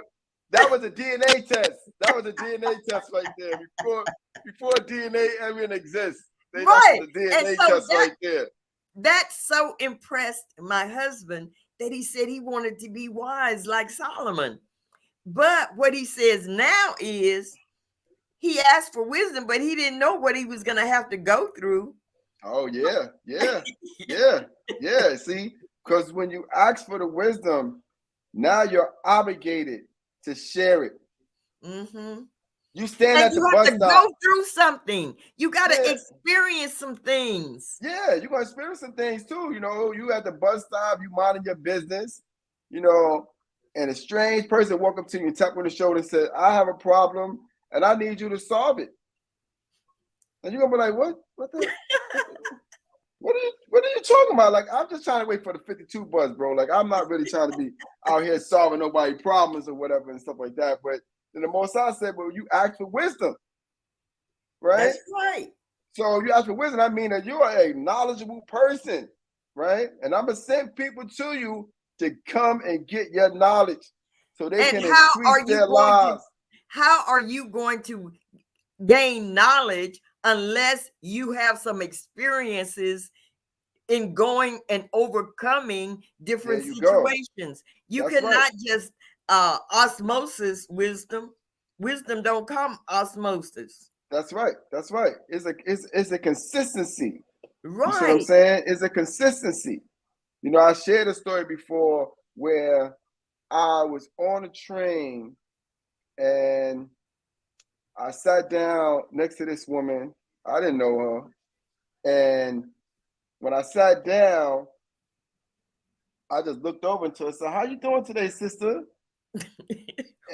That was a DNA test. That was a DNA test right there. Before DNA even exists, that's right. the And DNA so test right there. that so impressed my husband that he said he wanted to be wise like Solomon. But what he says now is he asked for wisdom, but he didn't know what he was going to have to go through. Oh yeah, yeah, yeah, yeah. See, because when you ask for the wisdom, now you're obligated to share it. Mm-hmm. You stand And at the you have bus to stop. go through something. You got to Yeah, experience some things. yeah, you're gonna experience some things too. You know, you at the bus stop, you minding your business, you know, and a strange person walk up to you and tap on the shoulder and say, I have a problem and I need you to solve it. And you're gonna be like, what? What the what are you talking about? Like, I'm just trying to wait for the 52 bus, bro. Like, I'm not really trying to be out here solving nobody problems or whatever and stuff like that. But then the Most High said, well, you ask for wisdom, right? That's right. So you ask for wisdom, I mean that you are a knowledgeable person, right? And I'm gonna send people to you to come and get your knowledge so they And can increase their lives. how are you going to gain knowledge unless you have some experiences in going and overcoming There different you go. situations? You That's right. cannot just osmosis wisdom. Wisdom don't come osmosis. That's right. That's right. It's a consistency. You see what I'm Right. saying? It's a consistency. You know, I shared a story before where I was on a train and I sat down next to this woman. I didn't know her. And when I sat down, I just looked over into her and said, "How you doing today, sister?"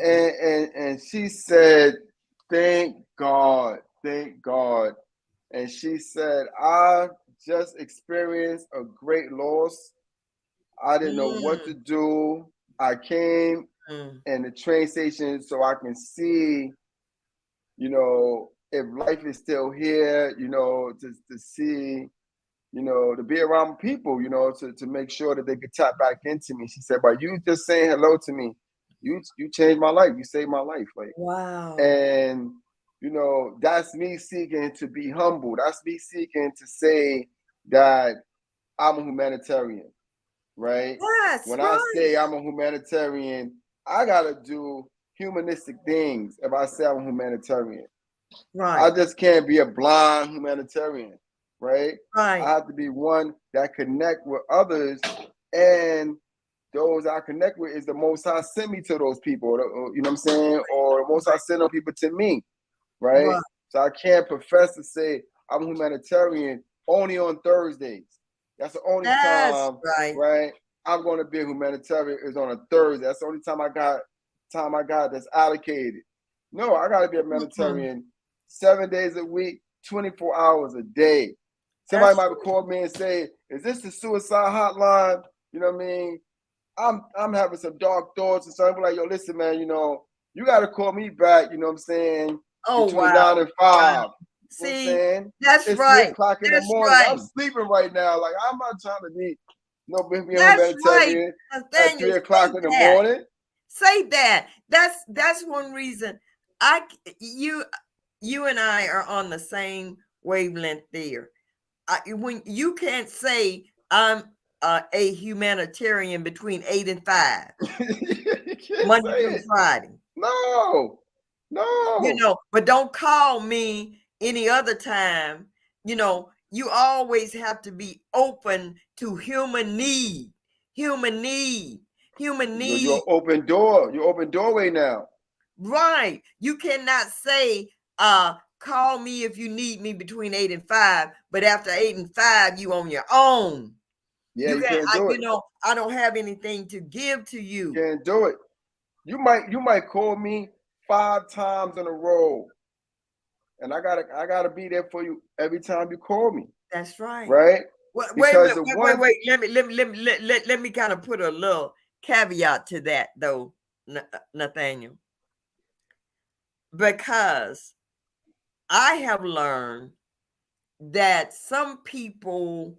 And she said, "Thank God, thank God." And she said, "I just experienced a great loss. I didn't know what to Mm, do. I came mm. in the train station so I can see, if life is still here, to see, to be around people, to make sure that they could tap back into me." She said, "By you just saying hello to me, you changed my life. You saved my life." Like, Wow. and that's me seeking to be humble. That's me seeking to say that I'm a humanitarian, right? That's When I right. say I'm a humanitarian, I gotta do humanistic things if I say I'm a humanitarian. I Right. just can't be a blind humanitarian, right? I Right. have to be one that connect with others, and those I connect with is the Most High sent me to those people. You know what I'm saying? Or the Most High sent those people to me, right? Right. So I can't profess to say I'm a humanitarian only on Thursdays. That's the only That's time, right. right? I'm going to be a humanitarian is on a Thursday. That's the only time I got that's allocated. No, I got to be a Mm-mm. humanitarian 7 days a week, 24 hours a day. Somebody That's might call me and say, "Is this the suicide hotline?" You know what I mean? I'm having some dark thoughts and something like, "Yo, listen, man, you got to call me back." You know what I'm saying? oh Between wow. 9 and 5. You know what I'm See, saying? that's It's 3 right. o'clock in the That's morning. I'm right. sleeping right now. Like, I'm not trying to be a That's right. humanitarian at Nathaniel, 3 o'clock say in the that. morning. Say that. That's one reason I you you and I are on the same wavelength there. When you can't say I'm a humanitarian between 8 and 5, You can't Monday say through it. Friday. No. No. But don't call me any other time. You always have to be open to human need, human need, human need. You're open door. You're open doorway now. Right. You cannot say, call me if you need me between 8 and 5, but after 8 and 5, you on your own. Yeah, You you can't, can't do it. I don't have anything to give to You you. can't do it. You might call me 5 times in a row, and I gotta be there for you every time you call me, That's right. right? Wait a Because minute. the Wait. one Let me kind of put a little caveat to that, though, Nathaniel, because I have learned that some people,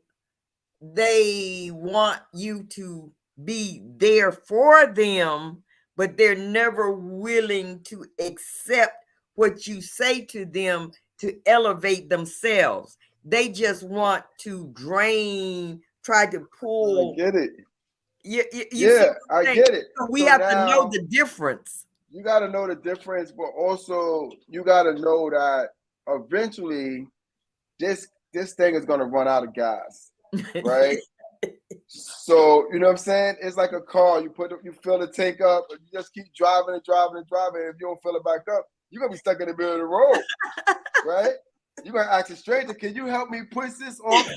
they want you to be there for them, but they're never willing to accept what you say to them to elevate themselves. They just want to drain, try to I pull. get it. You see Yeah, what I I'm saying? get it. So we So have to know now the difference. you got to know the difference, but also you got to know that eventually this thing is gonna run out of gas, right? So you know what I'm saying? It's like a car. You fill the tank up, and you just keep driving and driving and driving. And if you don't fill it back up, you're gonna be stuck in the middle of the road, right? You're gonna ask a stranger, "Can you help me push this off?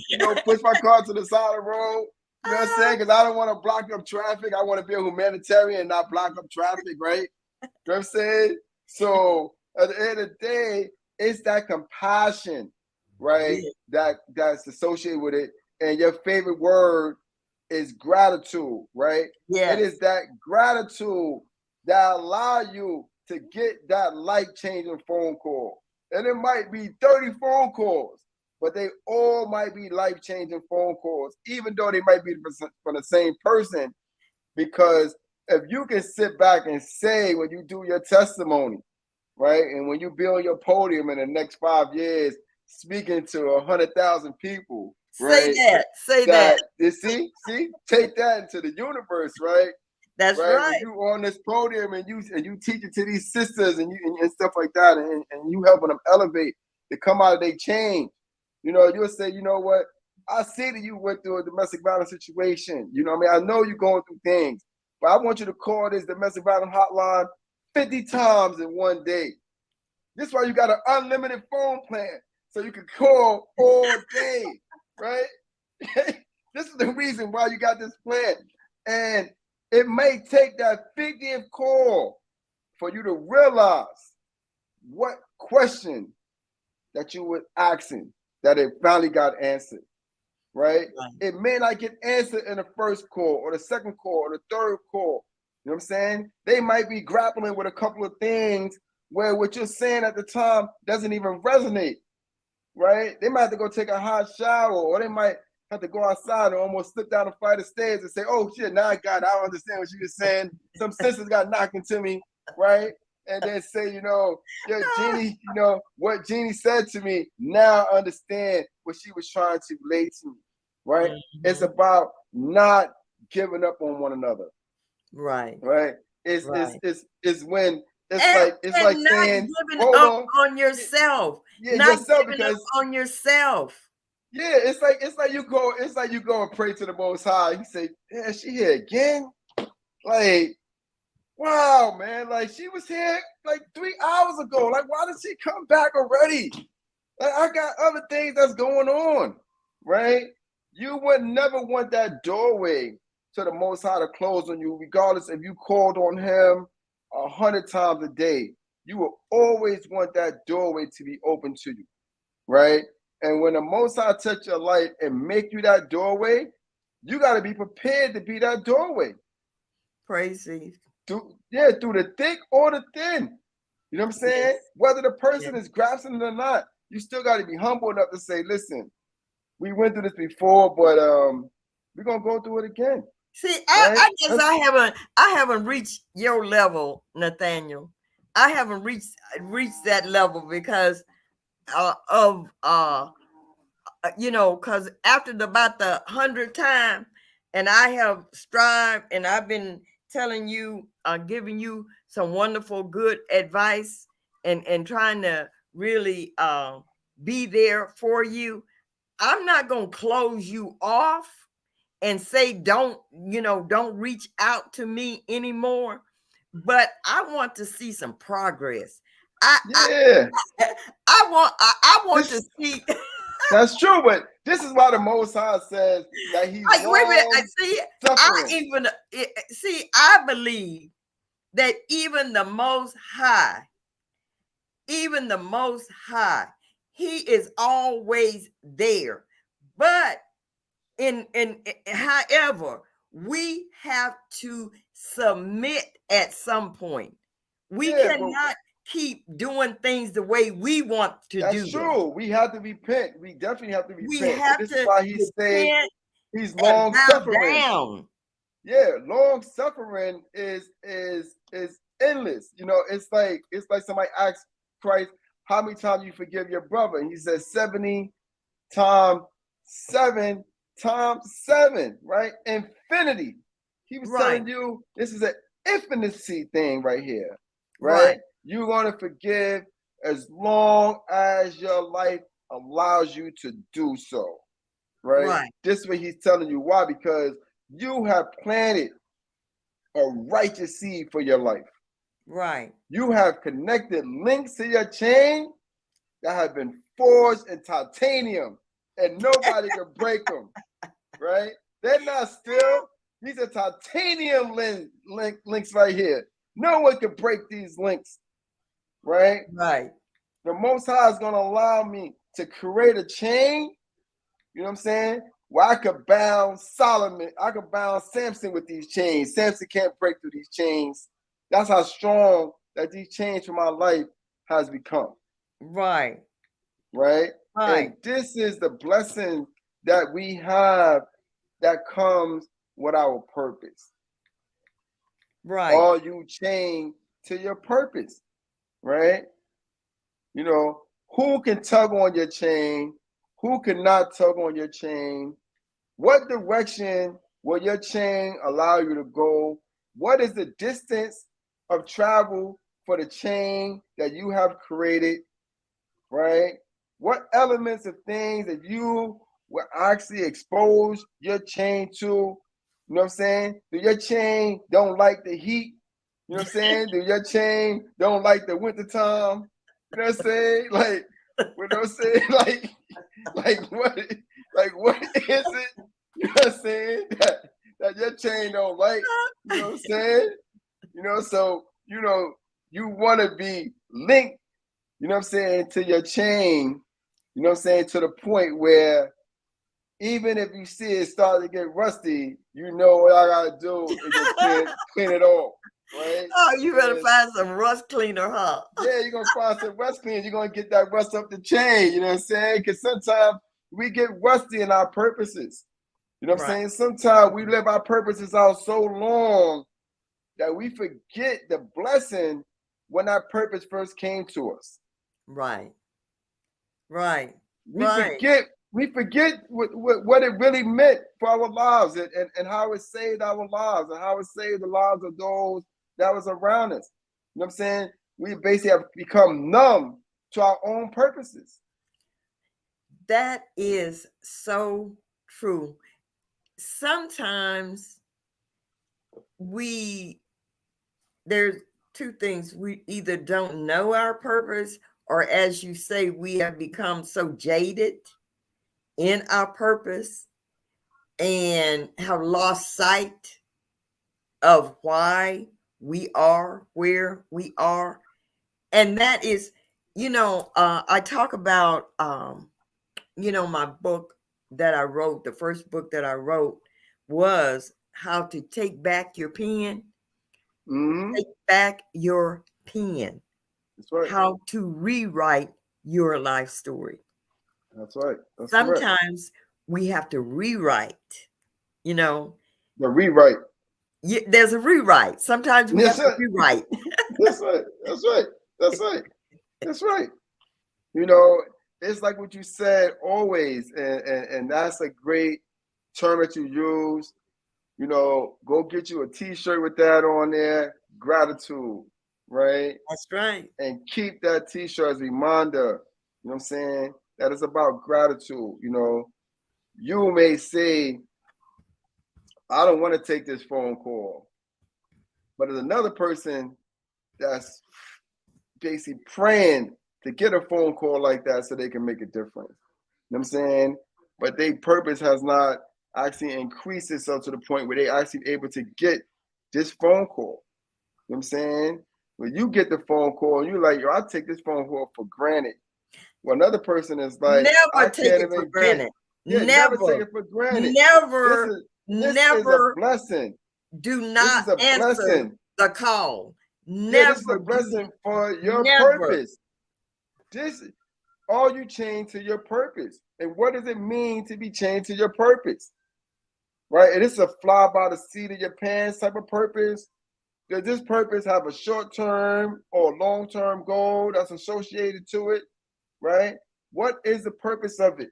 Push my car to the side of the road." You know what I'm saying? Because I don't want to block up traffic. I want to be a humanitarian and not block up traffic, right? You know what I'm saying? So at the end of the day, it's that compassion, right? Yeah. That's associated with it. and your favorite word is gratitude, right? It is Yes. that gratitude that allow you to get that life-changing phone call. And it might be 30 phone calls, but they all might be life-changing phone calls, even though they might be from the same person. Because if you can sit back and say when you do your testimony, right, and when you build your podium in the next 5 years, speaking to 100,000 people, Say right, that. Say that. that you see, take that into the universe, right? That's Right, when right. you on this podium and you teach it to these sisters and stuff like that, and you helping them elevate to come out of their change. You'll say, you know what? I see that you went through a domestic violence situation. I mean, I know you're going through things, but I want you to call this domestic violence hotline 50 times in one day. This is why you got an unlimited phone plan, so you can call all day, right? This is the reason why you got this plan. And it may take that 50th call for you to realize what question that you were asking that it finally got answered, right? Right. It may not get answered in the first call or the second call or the third call. You know what I'm saying? They might be grappling with a couple of things where what you're saying at the time doesn't even resonate, right? They might have to go take a hot shower, or they might have to go outside and almost slip down a flight of stairs and say, "Oh shit, now I got it. I don't understand what you were saying. Some senses got knocked into me," right? And then say, "Yo, Jeannie, what Jeannie said to me. Now I understand what she was trying to relate to me." Right? It's Mhm. about not giving up on one another. Right. Right? It's it's Right. it's it's when it's And, like it's and like not saying, giving "Hold up on, on yourself. yeah, Not yourself," giving up because on yourself. yeah, it's like you go and pray to the Most High. He say, "Yeah, she here again." Like, wow, man. Like, she was here like 3 hours ago. Like, why did she come back already? Like, I got other things that's going on, right? You would never want that doorway to the Most High to close on you, regardless if you called on Him 100 times a day. You will always want that doorway to be open to you, right? And when the Most High touch your life and make you that doorway, you got to be prepared to be that doorway. Praise Thee. Through the thick or the thin. You know what I'm saying? Yes. Whether the person Yes. is grasping it or not, you still got to be humble enough to say, "Listen, we went through this before, but we're gonna go through it again." See, Right? I guess I haven't reached your level, Nathaniel. I haven't reached that level because of because after about the 100th time, and I have strived, and I've been telling you, giving you some wonderful, good advice, and trying to really be there for you. I'm not gonna close you off and say don't reach out to me anymore. But I want to see some progress. I I Yeah. I want to This see. that's true, but this is why the Most High says that He's Wait a minute. I long see. I suffering. even see. I believe that even the Most High, He is always there. But however, we have to submit at some point. We Yeah, but cannot keep doing things the way we want to that's do them. true. We have to repent. We definitely have to We repent. But have this is to why He say repent He's and long bow suffering. down. Yeah, long suffering is endless. It's like somebody asked Christ, "How many times you forgive your brother?" And He says 70 times 7 times 7, right? Infinity. He was Right, telling you this is an infinity thing right here, right? right, You're going to forgive as long as your life allows you to do so, right? right, This is what He's telling you. Why? Because you have planted a righteous seed for your life. right, You have connected links to your chain that have been forged in titanium, and nobody can break them, right? They're not steel. These are titanium links right here. No one can break these links, right? right. The Most High is going to allow me to create a chain, you know what I'm saying, where I could bound Solomon, I could bound Samson with these chains. Samson can't break through these chains. That's how strong that these chains for my life has become. Right. Right? And Right. this is the blessing that we have that comes with our purpose. Right. Are you chained to your purpose? Right? You know, who can tug on your chain? Who cannot tug on your chain? What direction will your chain allow you to go? What is the distance of travel for the chain that you have created? Right? What elements of things that you will actually expose your chain to? You know what I'm saying? Do your chain don't like the heat? You know what I'm saying? Do your chain don't like the wintertime? You know what I'm saying? Like, you know what I'm saying? Like what is it? You know what I'm saying? That your chain don't like. You know what I'm saying? You know, so you want to be linked, you know what I'm saying, to your chain, you know what I'm saying, to the point where even if you see it start to get rusty, you know what I gotta do is just clean it off, right? Oh, you better And find some rust cleaner, huh? yeah, you're gonna find some rust clean, you're gonna get that rust up the chain, you know what I'm saying? Because sometimes we get rusty in our purposes. You know what I'm Right. saying? Sometimes we live our purposes out so long that we forget the blessing when that purpose first came to us. Right. Right. We Right. forget we forget what it really meant for our lives, and how it saved our lives and how it saved the lives of those that was around us. You know what I'm saying? We basically have become numb to our own purposes. That is so true. Sometimes we there's two things. We either don't know our purpose, or as you say, we have become so jaded in our purpose and have lost sight of why we are where we are. And that is, I talk about, my book that I wrote, the first book that I wrote was how to take back your pen, Mm-hmm. take back your pen, That's right. how to rewrite your life story. That's right. That's correct. Sometimes we have to rewrite, you know, The rewrite. there's a rewrite. Sometimes we have That's to right. rewrite. That's right. That's right. That's right. That's right. You know, it's like what you said always, and that's a great term that you use. You know, go get you a T-shirt with that on there. Gratitude, right? That's right. And keep that T-shirt as a reminder. You know what I'm saying? That is about gratitude. You know, you may say, "I don't want to take this phone call," but there's another person that's basically praying to get a phone call like that so they can make a difference. You know what I'm saying? But their purpose has not actually increased itself to the point where they actually able to get this phone call. You know what I'm saying? When you get the phone call and you're like, yo, I take this phone call for granted. Well, another person is like, Never I take can't it for even get, granted. yeah, never take Never, it for granted. This never, is this is a never blessing. do This not is a answer blessing. the call. Yeah, this is a Never do, blessing for your never. purpose. This are you chained to your purpose? And what does it mean to be chained to your purpose? Right? And it's a fly by the seat of your pants type of purpose. Does this purpose have a short term or long term goal that's associated to it? Right? What is the purpose of it?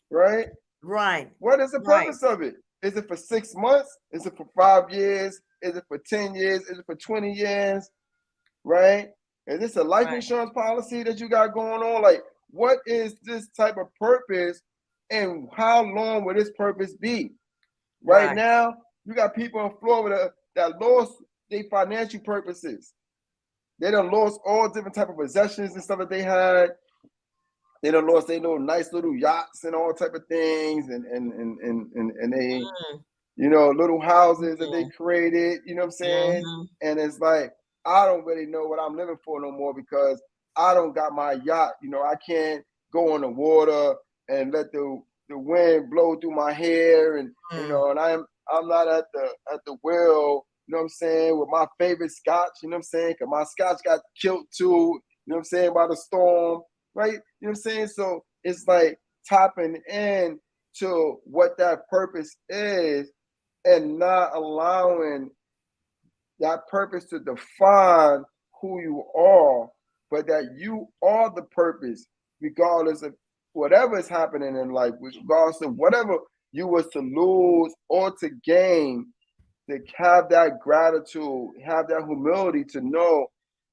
Right? Right, What is the right, purpose of it? Is it for 6 months? Is it for 5 years? Is it for 10 years? Is it for 20 years? Right? Is this a life right, insurance policy that you got going on? Like, what is this type of purpose and how long will this purpose be? Right right, now, you got people in Florida that lost their financial purposes. They done lost all different type of possessions and stuff that they had. They done lost their little nice little yachts and all type of things, and they, mm, little houses that they mm, created, you know what I'm saying? mhm. And it's like, I don't really know what I'm living for no more because I don't got my yacht. You know, I can't go on the water and let the the wind blow through my hair, and Mm. and I'm not at the wheel. You know what I'm saying? With my favorite scotch. You know what I'm saying? Cause my scotch got killed too. You know what I'm saying? By the storm, right? You know what I'm saying? So it's like tapping in to what that purpose is, and not allowing that purpose to define who you are, but that you are the purpose, regardless of whatever is happening in life, regardless of whatever you was to lose or to gain, to have that gratitude, have that humility to know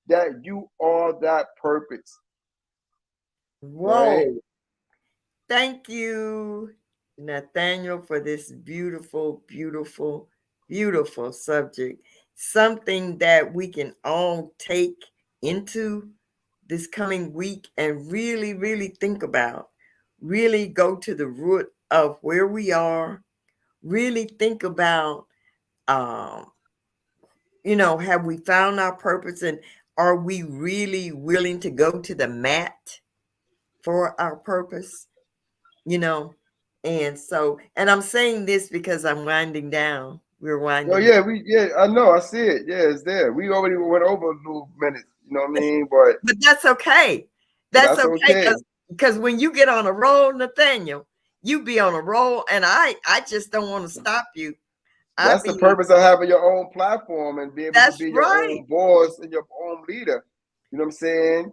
that you are that purpose, right? Whoa. Thank you, Nathaniel, for this beautiful, beautiful, beautiful subject. Something that we can all take into this coming week and really, really think about. Really go to the root of where we are. Really think about, um, have we found our purpose, and are we really willing to go to the mat for our purpose? you know. And so, and I'm saying this because I'm winding down. We're Oh winding down. yeah, I know, I see it. Yeah, it's there. We already went over a little minutes, you know what I mean? But that's okay. But That's that's okay okay. because when you get on a roll, Nathaniel, you be on a roll, and I just don't want to stop you. I That's the be purpose of having your own platform and be able to That's be your right. own boss and your own leader. You know what I'm saying?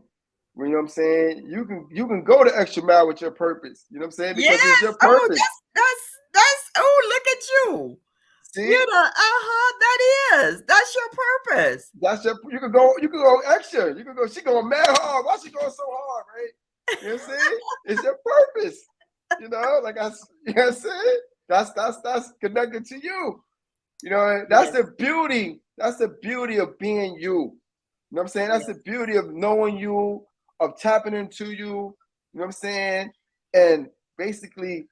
You know what I'm saying? You can go the extra mile with your purpose. You know what I'm saying? Yes. Because it's your Oh, purpose. that's. Oh, look at you. See? That is. That's your purpose. That's your you can go extra. You can go, she going mad hard. Why she going so hard, right? You know what I'm saying? It's your purpose. Like you know what I'm saying? That's connected to you. That's Yes. the beauty. That's the beauty of being you. You know what I'm saying? That's Yes. the beauty of knowing you, of tapping into you. You know what I'm saying? And basically,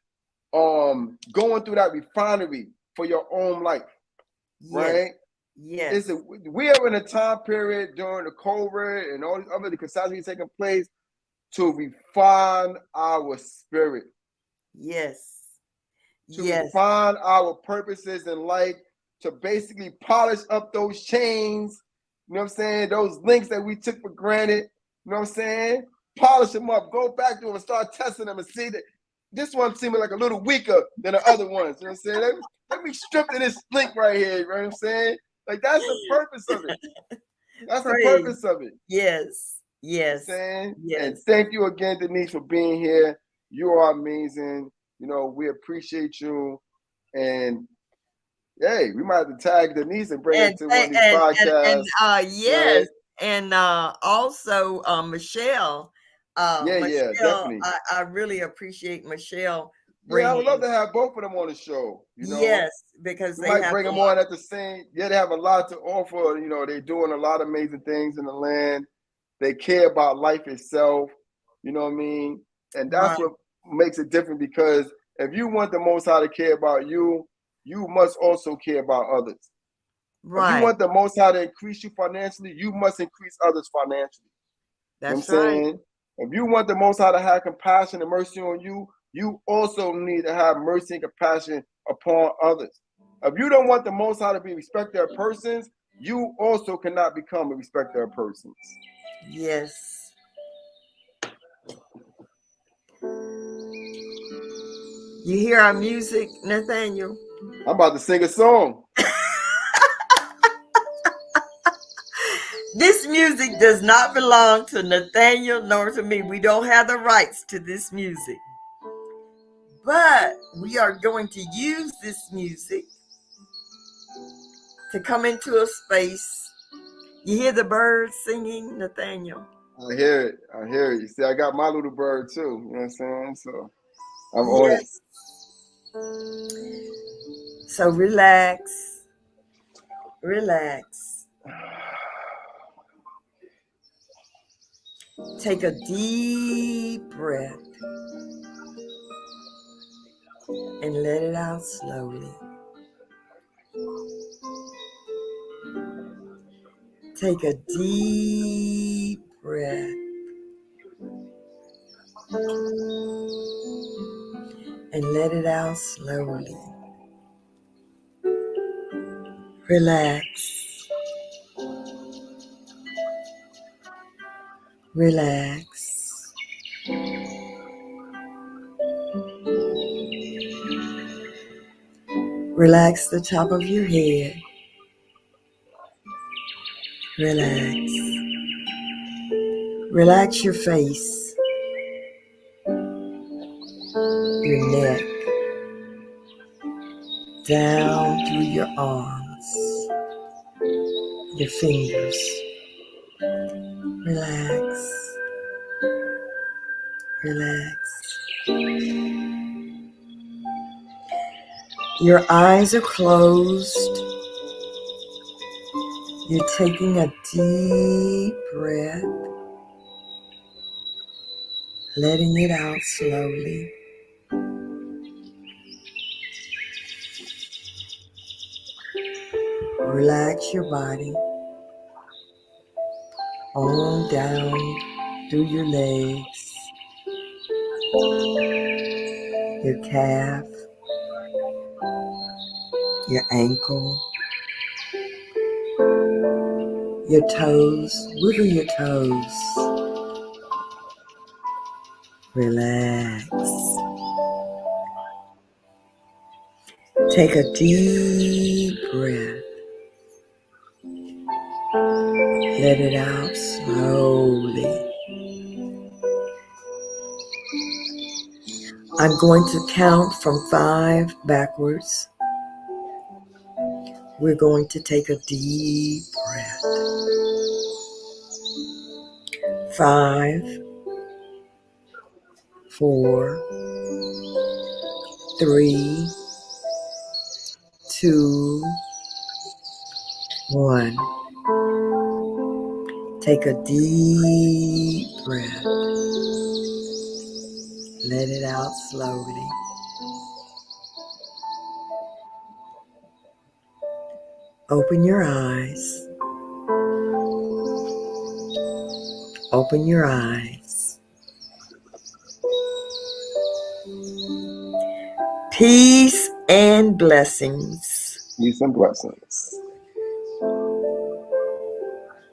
going through that refinery for your own life, Yes. right? Is Yes. it we are in a time period during the COVID and all these other catastrophes taking place to refine our spirit, Yes. to Yes. refine our purposes in life, to basically polish up those chains, you know what I'm saying? Those links that we took for granted, you know what I'm saying? Polish them up, go back to them and start testing them and see that this one seeming like a little weaker than the other ones. You know what I'm saying? Let me strip to this link right here, you know what I'm saying? Like that's the purpose of it. That's the Praise. purpose of it. Yes. You know Yes. what I'm saying? And Yes. thank you again, Denise, for being here. You are amazing. We appreciate you. And hey, we might have to tag Denise and bring her And to one of these podcasts, yes, right? and also Michelle, Yeah, Michelle, definitely. I really appreciate Michelle Yeah, I would love bringing. to have both of them on the show. Yes, because We they might have bring a them lot. on at the same. Yeah, they have a lot to offer. They're doing a lot of amazing things in the land. They care about life itself. You know what I mean? And that's Right. what makes it different because if you want the Most High to care about you, you must also care about others. If you Right. want the Most High to increase you financially, you must increase others financially. You know what I'm That's right. saying? If you want the Most High to have compassion and mercy on you, you also need to have mercy and compassion upon others. If you don't want the Most High to be respecter of persons, you also cannot become a respecter of persons. Yes. You hear our music, Nathaniel? I'm about to sing a song. This music does not belong to Nathaniel nor to me. We don't have the rights to this music. But we are going to use this music to come into a space. You hear the birds singing, Nathaniel? I hear it. I hear it. You see, I got my little bird too. You know what I'm saying? So I'm on it. Yes. So relax, relax. Take a deep breath and let it out slowly. Take a deep breath and let it out slowly. Relax. Relax. Relax the top of your head. Relax. Relax your face, your neck, down through your arms, your fingers. Relax. Relax. Your eyes are closed. You're taking a deep breath, letting it out slowly. Relax your body on down through your legs, your calf, your ankle, your toes. Wiggle your toes. Relax. Take a deep breath. Let it out slowly. I'm going to count from 5 backwards. We're going to take a deep breath. 5, 4, 3, 2, 1. Take a deep breath. Let it out slowly. Open your eyes. Open your eyes. Peace and blessings. Peace and blessings.